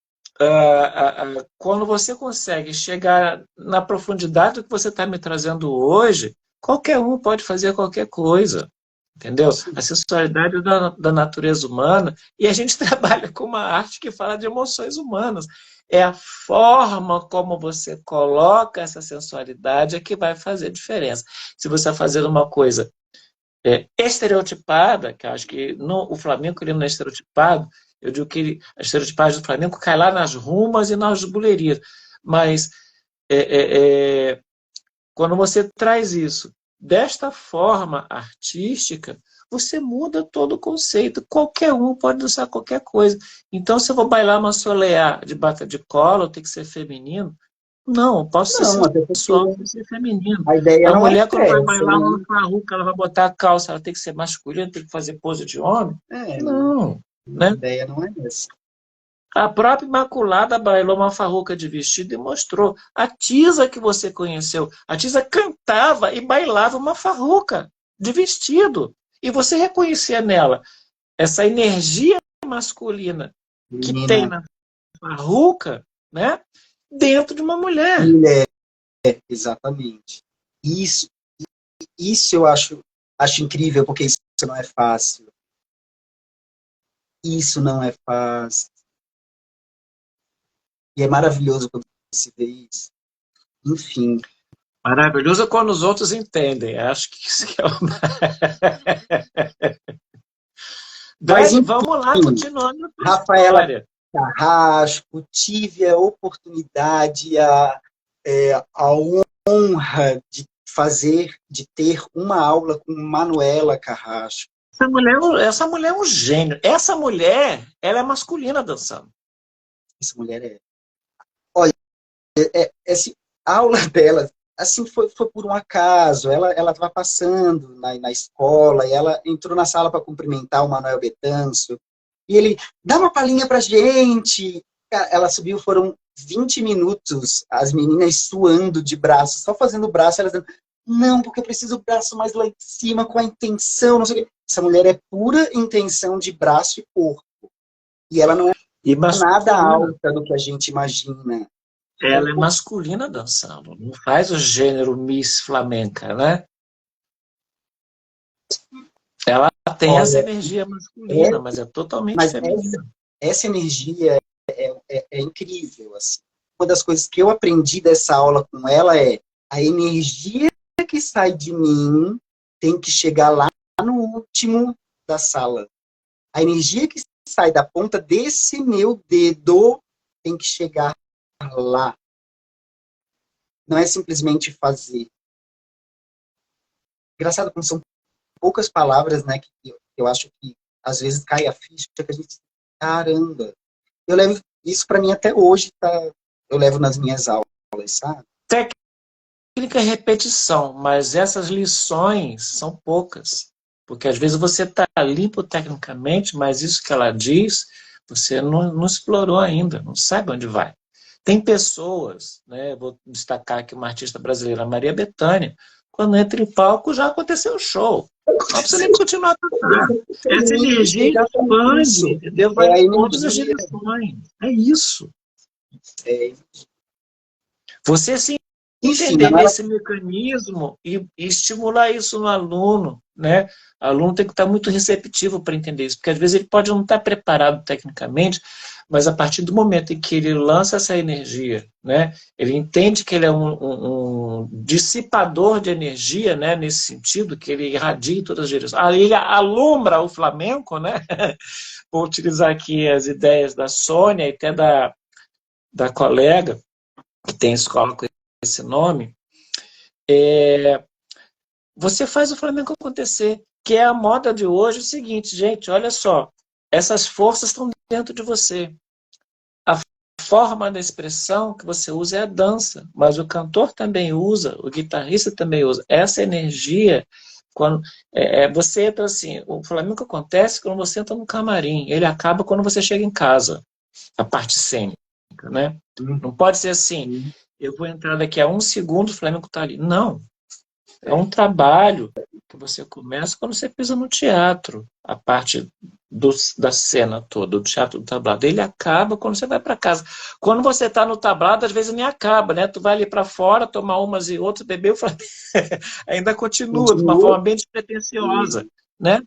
Speaker 1: quando você consegue chegar na profundidade do que você está me trazendo hoje, qualquer um pode fazer qualquer coisa. Entendeu? A
Speaker 2: Sim.
Speaker 1: sensualidade da natureza humana, e a gente trabalha com uma arte que fala de emoções humanas. É a forma como você coloca essa sensualidade é que vai fazer diferença. Se você está fazendo uma coisa estereotipada, que eu acho que o Flamengo ele não é estereotipado, eu digo que a estereotipagem do Flamengo cai lá nas rumas e nas bulerias. Mas é, é, é, quando você traz isso desta forma artística, você muda todo o conceito. Qualquer um pode dançar qualquer coisa. Então, se eu vou bailar uma soleá de bata de cola, eu tenho que ser feminino? Não, eu posso ser
Speaker 2: Não, até porque
Speaker 1: sensual, posso ser feminino.
Speaker 2: a ideia
Speaker 1: A
Speaker 2: não é
Speaker 1: mulher, quando vai
Speaker 2: essa,
Speaker 1: bailar
Speaker 2: né?
Speaker 1: uma farruca, ela vai botar a calça, ela tem que ser masculina, tem que fazer pose de homem?
Speaker 2: É,
Speaker 1: Não,
Speaker 2: a
Speaker 1: né?
Speaker 2: ideia não é essa.
Speaker 1: A própria Imaculada bailou uma farruca de vestido e mostrou. A Tisa que você conheceu, a Tisa cantava e bailava uma farruca de vestido. E você reconhecia nela essa energia masculina que tem
Speaker 2: Menina,
Speaker 1: na farruca, né? Dentro de uma mulher.
Speaker 2: mulher, exatamente. Isso, isso eu acho incrível, porque isso não é fácil. Isso não é fácil. E é maravilhoso quando se vê isso. Enfim.
Speaker 1: Maravilhoso quando os outros entendem. Acho que isso que é o...
Speaker 2: Mas,
Speaker 1: Dani,
Speaker 2: enfim,
Speaker 1: vamos lá, continuando a tua
Speaker 2: Rafaela
Speaker 1: história.
Speaker 2: Carrasco, tive a oportunidade, a honra de ter uma aula com Manuela Carrasco.
Speaker 1: Essa mulher é um gênio. Essa mulher, ela é masculina dançando.
Speaker 2: Essa mulher é. Olha, essa aula dela, assim, foi por um acaso. Ela estava passando na escola e ela entrou na sala para cumprimentar o Manuel Betanço. E ele, dá uma palhinha pra gente. Ela subiu, foram 20 minutos, as meninas suando de braço, só fazendo braço, elas dizendo, não, porque eu preciso do braço mais lá em cima, com a intenção, não sei o quê. Essa mulher é pura intenção de braço e corpo. E ela não é
Speaker 1: E
Speaker 2: nada
Speaker 1: masculina.
Speaker 2: alta do que a gente imagina. É,
Speaker 1: Ela é masculina dançando. Não faz o gênero Miss Flamenca, né? Ela tem essa
Speaker 2: olha,
Speaker 1: energia masculina,
Speaker 2: é,
Speaker 1: mas é totalmente
Speaker 2: mas
Speaker 1: feminina.
Speaker 2: essa energia é incrível. Assim. Uma das coisas que eu aprendi dessa aula com ela é a energia que sai de mim tem que chegar lá no último da sala. A energia que sai da ponta desse meu dedo tem que chegar lá. Não é simplesmente fazer. Engraçado como são poucas palavras, né, que eu acho que às vezes cai a ficha que a gente, caramba. Eu levo isso para mim até hoje, tá? Eu levo nas minhas aulas, sabe?
Speaker 1: Técnica é repetição, mas essas lições são poucas. Porque às vezes você está limpo tecnicamente, mas isso que ela diz, você não explorou ainda, não sabe onde vai. Tem pessoas, né, vou destacar aqui uma artista brasileira, Maria Bethânia, quando entra em palco já aconteceu o show. Não precisa nem continuar a tocar. Essa energia expande, entendeu? Vai em todas as direções. É isso. Você se entender esse mecanismo e estimular isso no aluno, né? O aluno tem que estar muito receptivo para entender isso, porque às vezes ele pode não estar preparado tecnicamente, mas a partir do momento em que ele lança essa energia, né? Ele entende que ele é um dissipador de energia, né? Nesse sentido, que ele irradia em todas as direções. Aí ele alumbra o flamenco, né? Vou utilizar aqui as ideias da Sônia e até da colega, que tem escola com esse nome, você faz o Flamengo acontecer, que é a moda de hoje. O seguinte, gente, olha só, essas forças estão dentro de você. A forma da expressão que você usa é a dança, mas o cantor também usa, o guitarrista também usa. Essa energia, quando você entra assim, o Flamengo acontece quando você entra no camarim, ele acaba quando você chega em casa, a parte cênica, né? Não pode ser assim, eu vou entrar daqui a 1 segundo, o Flamengo está ali. Não. É um trabalho que você começa quando você pisa no teatro. A parte da cena toda, do teatro do tablado. Ele acaba quando você vai para casa. Quando você está no tablado, às vezes nem acaba, né? Tu vai ali para fora, tomar umas e outras, beber, ainda continua de uma forma bem despretensiosa, né?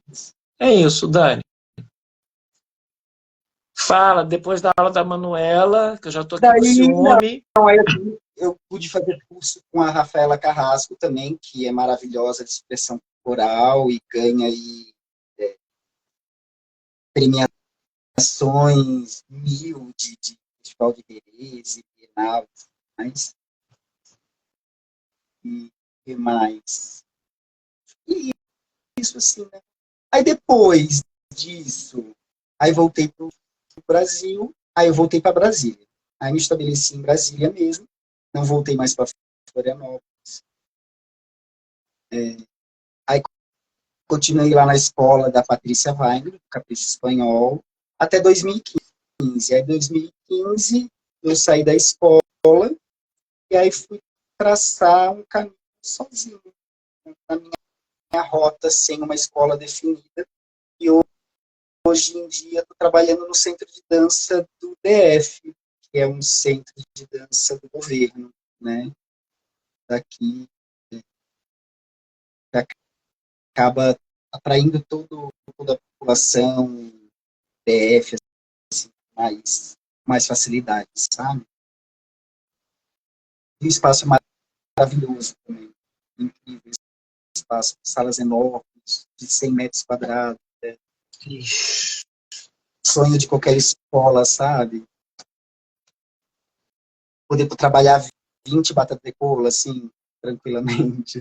Speaker 1: É isso, Dani. Fala, depois da aula da Manuela, que eu já estou aqui com ciúme.
Speaker 2: Eu pude fazer curso com a Rafaela Carrasco também, que é maravilhosa de expressão corporal e ganha aí premiações de Festival de Veneza, Bienal, mais. E mais. E isso assim, né? Aí depois disso, aí voltei para o Brasil, aí eu voltei para Brasília. Aí me estabeleci em Brasília mesmo, não voltei mais para Florianópolis. Aí continuei lá na escola da Patrícia Weinberg, Capricho Espanhol, até 2015. Aí em 2015 eu saí da escola e aí fui traçar um caminho sozinho, na minha rota, sem uma escola definida. E hoje em dia estou trabalhando no Centro de Dança do DF, que é um centro de dança do governo, né? Daqui, que acaba atraindo toda a população DF, assim, mais facilidade, sabe? E o espaço é maravilhoso também, incrível, espaço, salas enormes, de 100 metros quadrados, né? Sonho de qualquer escola, sabe? Poder trabalhar 20 batatas de cola, assim, tranquilamente.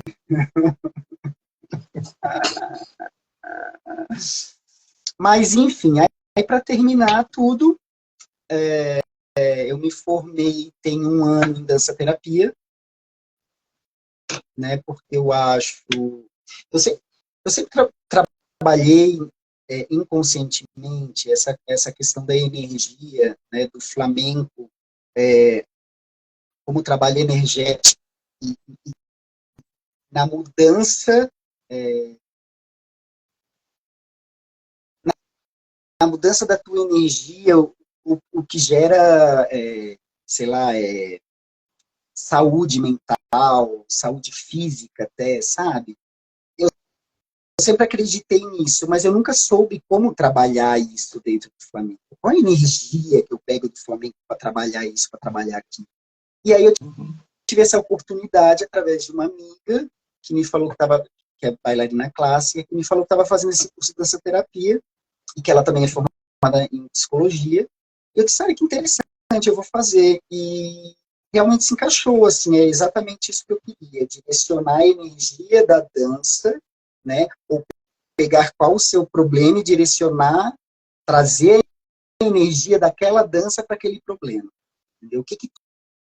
Speaker 2: Mas, enfim, aí para terminar tudo, eu me formei tem 1 ano em dança-terapia, né, porque eu acho... Eu sempre trabalhei inconscientemente essa questão da energia, né, do flamenco, como trabalho energético, e na mudança... a mudança da tua energia, o que gera, sei lá, saúde mental, saúde física até, sabe? Eu sempre acreditei nisso, mas eu nunca soube como trabalhar isso dentro do Flamengo. Qual a energia que eu pego do Flamengo para trabalhar isso, para trabalhar aqui? E aí eu tive essa oportunidade através de uma amiga que me falou que é bailarina clássica, que me falou que estava fazendo esse curso de dança terapia, e que ela também é formada em psicologia. E eu disse, que interessante, eu vou fazer. E realmente se encaixou, assim, é exatamente isso que eu queria, direcionar a energia da dança, né, ou pegar qual o seu problema e direcionar, trazer a energia daquela dança para aquele problema. Entendeu? O que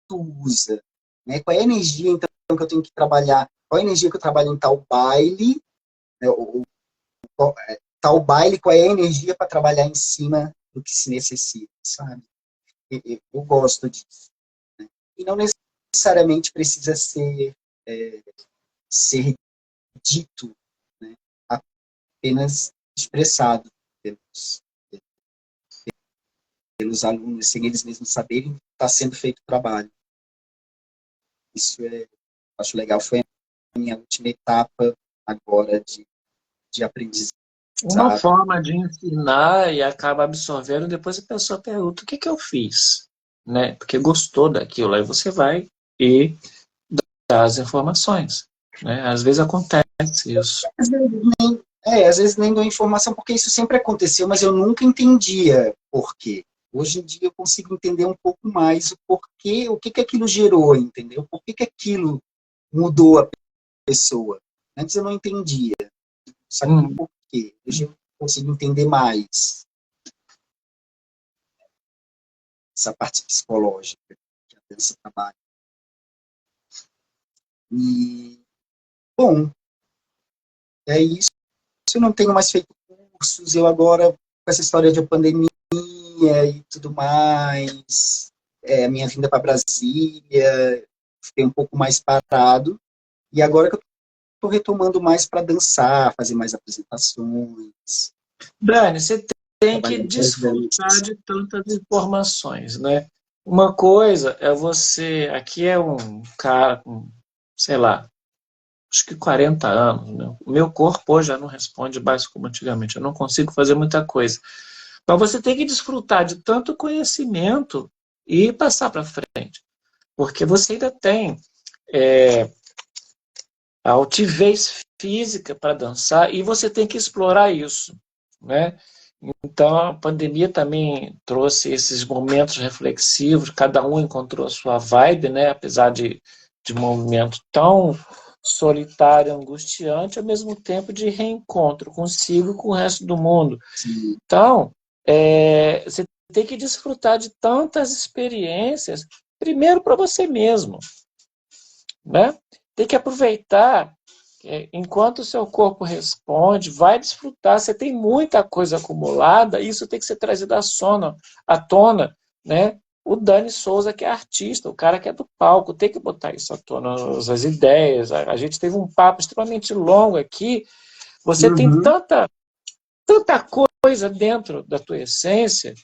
Speaker 2: tu usa? Né? Qual é a energia, então, que eu tenho que trabalhar? Qual é a energia que eu trabalho em tal baile? Né? Tal baile, qual é a energia para trabalhar em cima do que se necessita, sabe? Eu gosto disso. Né? E não necessariamente precisa ser dito, né? Apenas expressado pelos alunos, sem eles mesmos saberem que está sendo feito o trabalho. Isso acho legal. Foi a minha última etapa agora de aprendizado.
Speaker 1: Uma forma de ensinar e acaba absorvendo, depois a pessoa pergunta, o que que eu fiz? Né? Porque gostou daquilo, aí você vai e dá as informações. Né? Às vezes acontece isso.
Speaker 2: Às vezes nem dou informação, porque isso sempre aconteceu, mas eu nunca entendia por quê. Hoje em dia eu consigo entender um pouco mais o porquê, o que que aquilo gerou, entendeu? Por que que aquilo mudou a pessoa. Antes eu não entendia, sabia por quê. Hoje eu consigo entender mais essa parte psicológica que a dança trabalha. E, bom, é isso. Eu não tenho mais feito cursos, eu agora, com essa história de pandemia e tudo mais, a minha vinda para Brasília, fiquei um pouco mais parado, e agora que eu estou retomando mais para dançar, fazer mais apresentações.
Speaker 1: Dani, você tem que desfrutar de tantas informações, né? Uma coisa é você, aqui é um cara com, sei lá, acho que 40 anos, né? O meu corpo hoje já não responde mais como antigamente, eu não consigo fazer muita coisa. Mas você tem que desfrutar de tanto conhecimento e passar para frente, porque você ainda tem a altivez física para dançar e você tem que explorar isso, né? Então, a pandemia também trouxe esses momentos reflexivos, cada um encontrou a sua vibe, né? Apesar de um momento tão solitário, angustiante, ao mesmo tempo de reencontro consigo e com o resto do mundo.
Speaker 2: Sim.
Speaker 1: Então, você tem que desfrutar de tantas experiências, primeiro para você mesmo, né? Tem que aproveitar enquanto o seu corpo responde, vai desfrutar. Você tem muita coisa acumulada, isso tem que ser trazido à tona, né? O Dani Souza, que é artista, o cara que é do palco, tem que botar isso à tona, as ideias. A gente teve um papo extremamente longo aqui. Você tem tanta coisa dentro da tua essência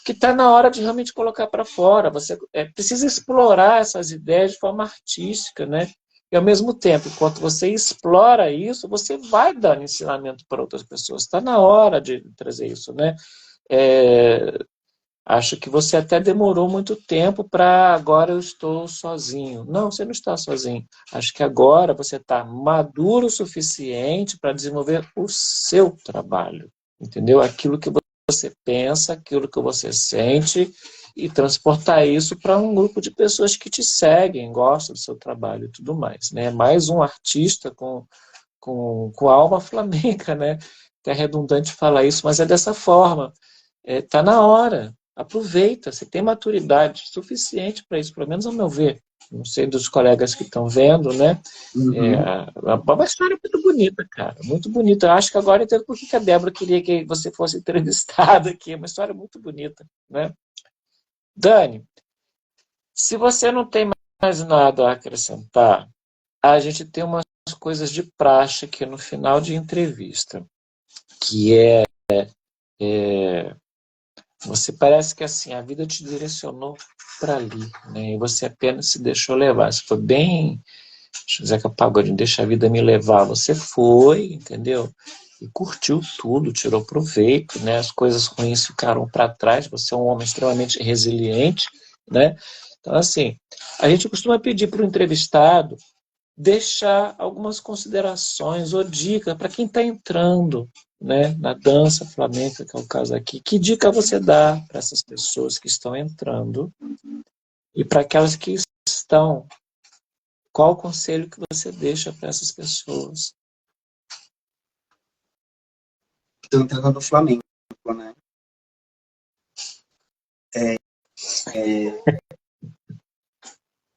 Speaker 1: que está na hora de realmente colocar para fora. Você precisa explorar essas ideias de forma artística, né? E, ao mesmo tempo, enquanto você explora isso, você vai dando ensinamento para outras pessoas. Está na hora de trazer isso, né? Acho que você até demorou muito tempo para agora eu estou sozinho. Não, você não está sozinho. Acho que agora você está maduro o suficiente para desenvolver o seu trabalho, entendeu? Aquilo que você pensa, aquilo que você sente e transportar isso para um grupo de pessoas que te seguem, gostam do seu trabalho e tudo mais, né? Mais um artista com alma flamenca, né? É redundante falar isso, mas é dessa forma. Tá na hora. Aproveita, você tem maturidade suficiente para isso, pelo menos ao meu ver. Não sei dos colegas que estão vendo, né? É uma história muito bonita, cara. Muito bonita. Eu acho que agora eu entendo por que a Débora queria que você fosse entrevistada aqui. É uma história muito bonita, né? Dani, se você não tem mais nada a acrescentar, a gente tem umas coisas de praxe aqui no final de entrevista, que você parece que assim a vida te direcionou para ali, né? E você apenas se deixou levar. Você foi bem, Zeca Pagodinho, deixa a vida me levar. Você foi, entendeu? E curtiu tudo, tirou proveito, né? As coisas ruins ficaram para trás. Você é um homem extremamente resiliente, né? Então, assim, a gente costuma pedir para o entrevistado deixar algumas considerações ou dicas para quem está entrando, né, na dança flamenca, que é o caso aqui. Que dica você dá para essas pessoas que estão entrando e para aquelas que estão? Qual o conselho que você deixa para essas pessoas?
Speaker 2: Estou entrando no Flamengo, né?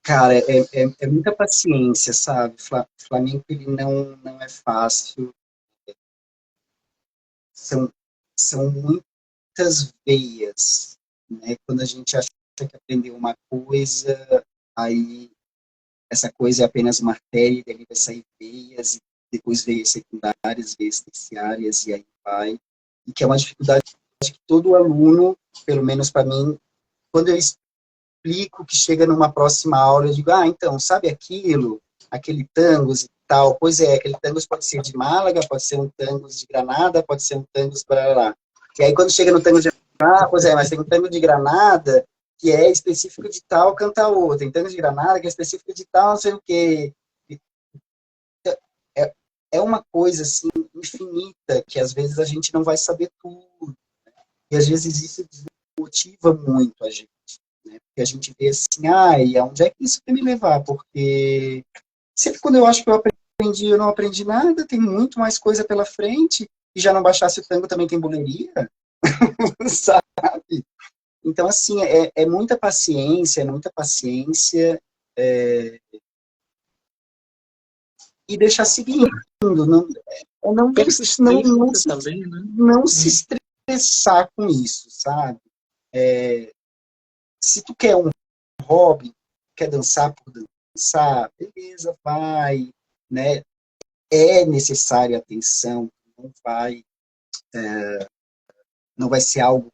Speaker 2: Cara, é muita paciência, sabe? Flamengo, ele não é fácil. São, são muitas veias, né? Quando a gente acha que aprendeu uma coisa, aí essa coisa é apenas uma artéria, e daí vai sair veias, e depois veias secundárias, veias terciárias, e aí vai. E que é uma dificuldade que todo aluno, pelo menos para mim, quando eu explico que chega numa próxima aula, eu digo, então, sabe aquilo, aquele tangos e tal? Pois é, aquele tangos pode ser de Málaga, pode ser um tangos de Granada, pode ser um tangos para lá. E aí, quando chega no tangos de pois é, mas tem um tango de Granada que é específico de tal cantaor, tem tango de Granada que é específico de tal, não sei o quê. É uma coisa, assim, infinita, que às vezes a gente não vai saber tudo. E às vezes isso desmotiva muito a gente. Né? Porque a gente vê assim, e aonde é que isso vai me levar? Porque sempre quando eu acho que eu não aprendi nada, tem muito mais coisa pela frente, e já não baixasse o tango também tem buleria, sabe? Então, assim, é muita paciência, e deixar seguindo,
Speaker 1: Persistência também, né?
Speaker 2: não se estressar com isso, sabe? Se tu quer um hobby, quer dançar por dançar, beleza, vai, né? É necessária atenção, não vai ser algo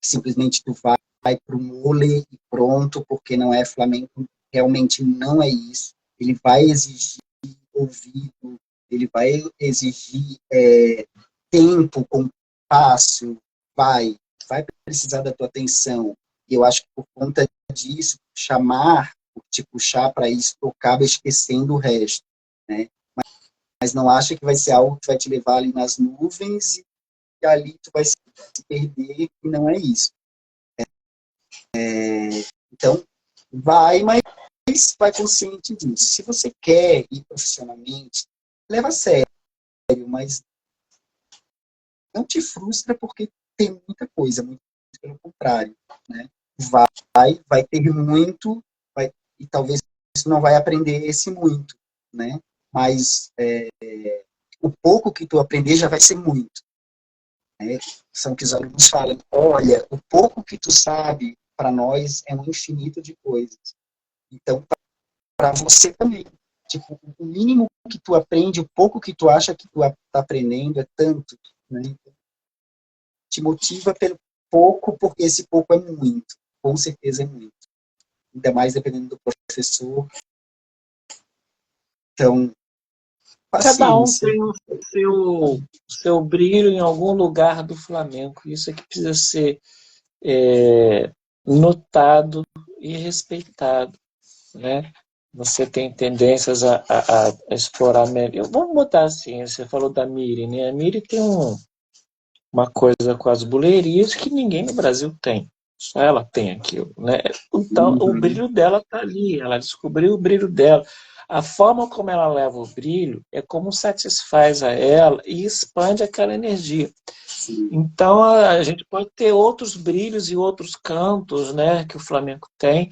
Speaker 2: que simplesmente tu vai para o mole e pronto, porque não é Flamengo, realmente não é isso. Ele vai exigir ouvido, ele vai exigir tempo, compasso, vai precisar da tua atenção. E eu acho que por conta disso, te puxar para isso, tu acaba esquecendo o resto, né? Mas não acha que vai ser algo que vai te levar ali nas nuvens e ali tu vai se perder, e não é isso. Então, mas vai consciente disso. Se você quer ir profissionalmente, leva a sério, mas não te frustra porque tem muita coisa, muito pelo contrário, né? Vai ter muito, e talvez você não vai aprender esse muito, né? Mas o pouco que tu aprender já vai ser muito, né? São que os alunos falam, olha, o pouco que tu sabe, para nós, é um infinito de coisas. Então, para você também. Tipo, o mínimo que tu aprende, o pouco que tu acha que tu está aprendendo é tanto, né? Te motiva pelo pouco, porque esse pouco é muito. Com certeza é muito. Ainda mais dependendo do professor. Então,
Speaker 1: Cada um
Speaker 2: paciência.
Speaker 1: tem seu brilho em algum lugar do Flamengo. Isso aqui precisa ser notado e respeitado, né? Você tem tendências a explorar melhor. Vamos botar assim, você falou da Miri, né? A Miri tem uma coisa com as buleirias que ninguém no Brasil tem. Só ela tem aquilo, né? Então, o brilho dela está ali, ela descobriu o brilho dela. A forma como ela leva o brilho é como satisfaz a ela e expande aquela energia. Então, a gente pode ter outros brilhos e outros cantos, né, que o Flamengo tem,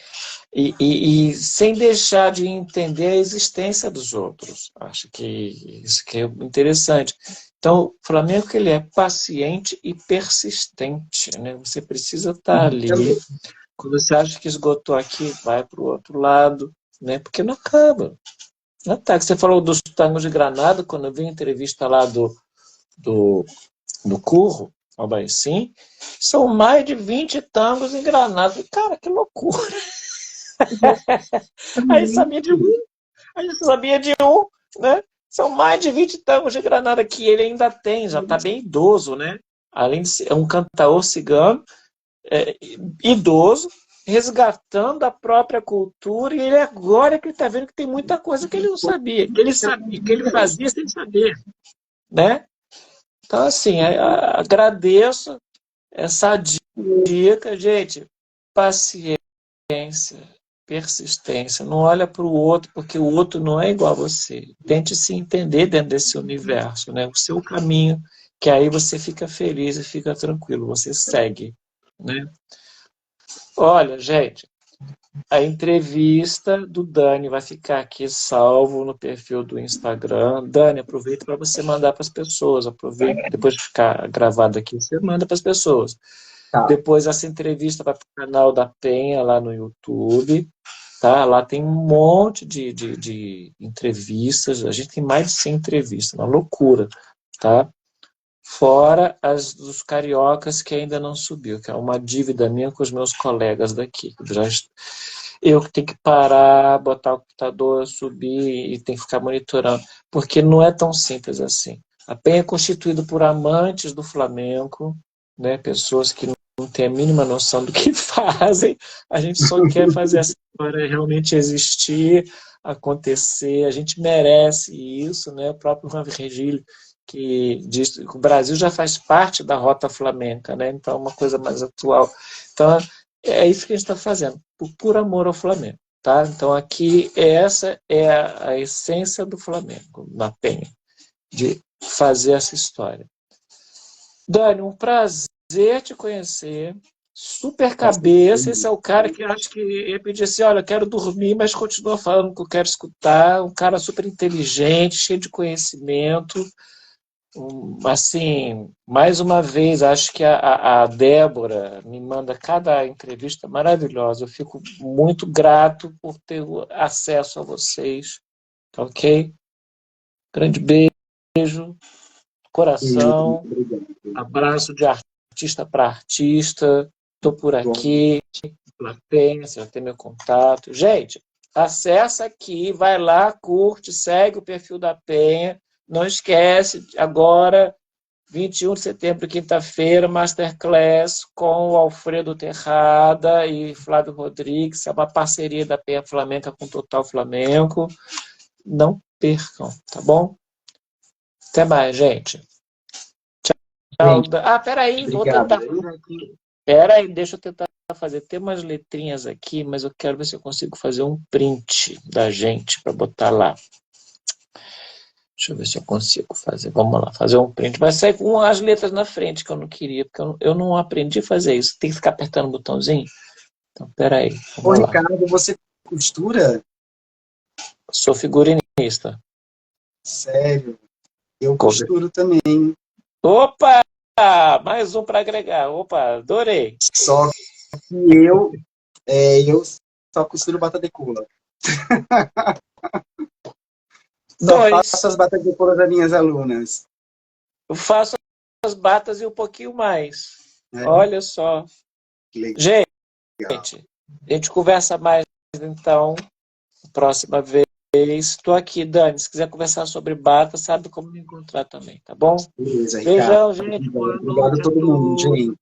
Speaker 1: e sem deixar de entender a existência dos outros. Acho que isso que é interessante. Então, o Flamengo, ele é paciente e persistente, né? Você precisa estar ali. Quando você acha que esgotou aqui, vai para o outro lado, né? Porque não acaba. Não tá. Você falou dos tangos de Granada, quando eu vi a entrevista lá do Curro, ao Baicim, são mais de 20 tangos em Granada. Cara, que loucura! Aí sabia de um, aí sabia de um, né? São mais de 20 tangos de Granada que ele ainda tem, já está bem idoso, né? Além de ser um cantaor cigano, idoso, resgatando a própria cultura, e ele agora que ele está vendo que tem muita coisa que ele não sabia, que ele fazia sem saber, né? Então, assim, agradeço essa dica, gente. Paciência, persistência. Não olha para o outro, porque o outro não é igual a você. Tente se entender dentro desse universo, né? O seu caminho, que aí você fica feliz e fica tranquilo, você segue, né? Olha, gente, a entrevista do Dani vai ficar aqui salvo no perfil do Instagram. Dani, aproveita para você mandar para as pessoas. Aproveita, depois de ficar gravado aqui, você manda para as pessoas.
Speaker 2: Tá.
Speaker 1: Depois essa entrevista vai para o canal da Penha lá no YouTube. Tá? Lá tem um monte de entrevistas. A gente tem mais de 100 entrevistas, uma loucura. Tá? Fora as dos cariocas que ainda não subiu, que é uma dívida minha com os meus colegas daqui. Eu que tenho que parar, botar o computador, subir e tem que ficar monitorando, porque não é tão simples assim. A Penha é constituída por amantes do Flamengo, né, pessoas que não têm a mínima noção do que fazem. A gente só quer fazer essa história realmente existir, acontecer. A gente merece isso, né? O próprio Juan Virgílio, que diz que o Brasil já faz parte da Rota Flamenca, né? Então, é uma coisa mais atual. Então, é isso que a gente está fazendo, por amor ao Flamengo. Tá? Então, aqui, essa é a essência do Flamengo, na Penha, de fazer essa história. Dani, um prazer te conhecer. Super cabeça, esse é o cara que eu acho que ia pedir assim, olha, eu quero dormir, mas continua falando que eu quero escutar. Um cara super inteligente, cheio de conhecimento. Assim, mais uma vez, acho que a Débora me manda cada entrevista maravilhosa. Eu fico muito grato por ter acesso a vocês. Tá ok? Grande beijo, coração, abraço de artista para artista. Estou por aqui, plateia, você já tem meu contato. Gente, acessa aqui, vai lá, curte, segue o perfil da Penha. Não esquece, agora, 21 de setembro, quinta-feira, Masterclass com o Alfredo Terrada e Flávio Rodrigues. É uma parceria da Penha Flamenca com Total Flamengo. Não percam, tá bom? Até mais, gente. Tchau.
Speaker 2: Gente,
Speaker 1: Peraí, vou
Speaker 2: obrigado.
Speaker 1: tentar fazer aqui. Peraí, deixa eu tentar fazer. Tem umas letrinhas aqui, mas eu quero ver se eu consigo fazer um print da gente para botar lá. Deixa eu ver se eu consigo fazer. Vamos lá, fazer um print. Vai sair com as letras na frente, que eu não queria, porque eu não aprendi a fazer isso. Tem que ficar apertando o botãozinho. Então, peraí,
Speaker 2: Ô,
Speaker 1: vamos lá.
Speaker 2: Ricardo, você costura?
Speaker 1: Sou figurinista.
Speaker 2: Sério? Eu costuro também.
Speaker 1: Opa! Mais um para agregar. Opa, adorei.
Speaker 2: Só que eu só costuro bata de cola. Só faço as batas de cola das minhas alunas.
Speaker 1: Eu faço as batas e um pouquinho mais. Olha só. Gente, a gente conversa mais então, próxima vez. Estou aqui, Dani. Se quiser conversar sobre bata, sabe como me encontrar também, tá bom?
Speaker 2: Beleza,
Speaker 1: Beijão,
Speaker 2: Ricardo.
Speaker 1: gente.
Speaker 2: Obrigado a todo mundo, gente.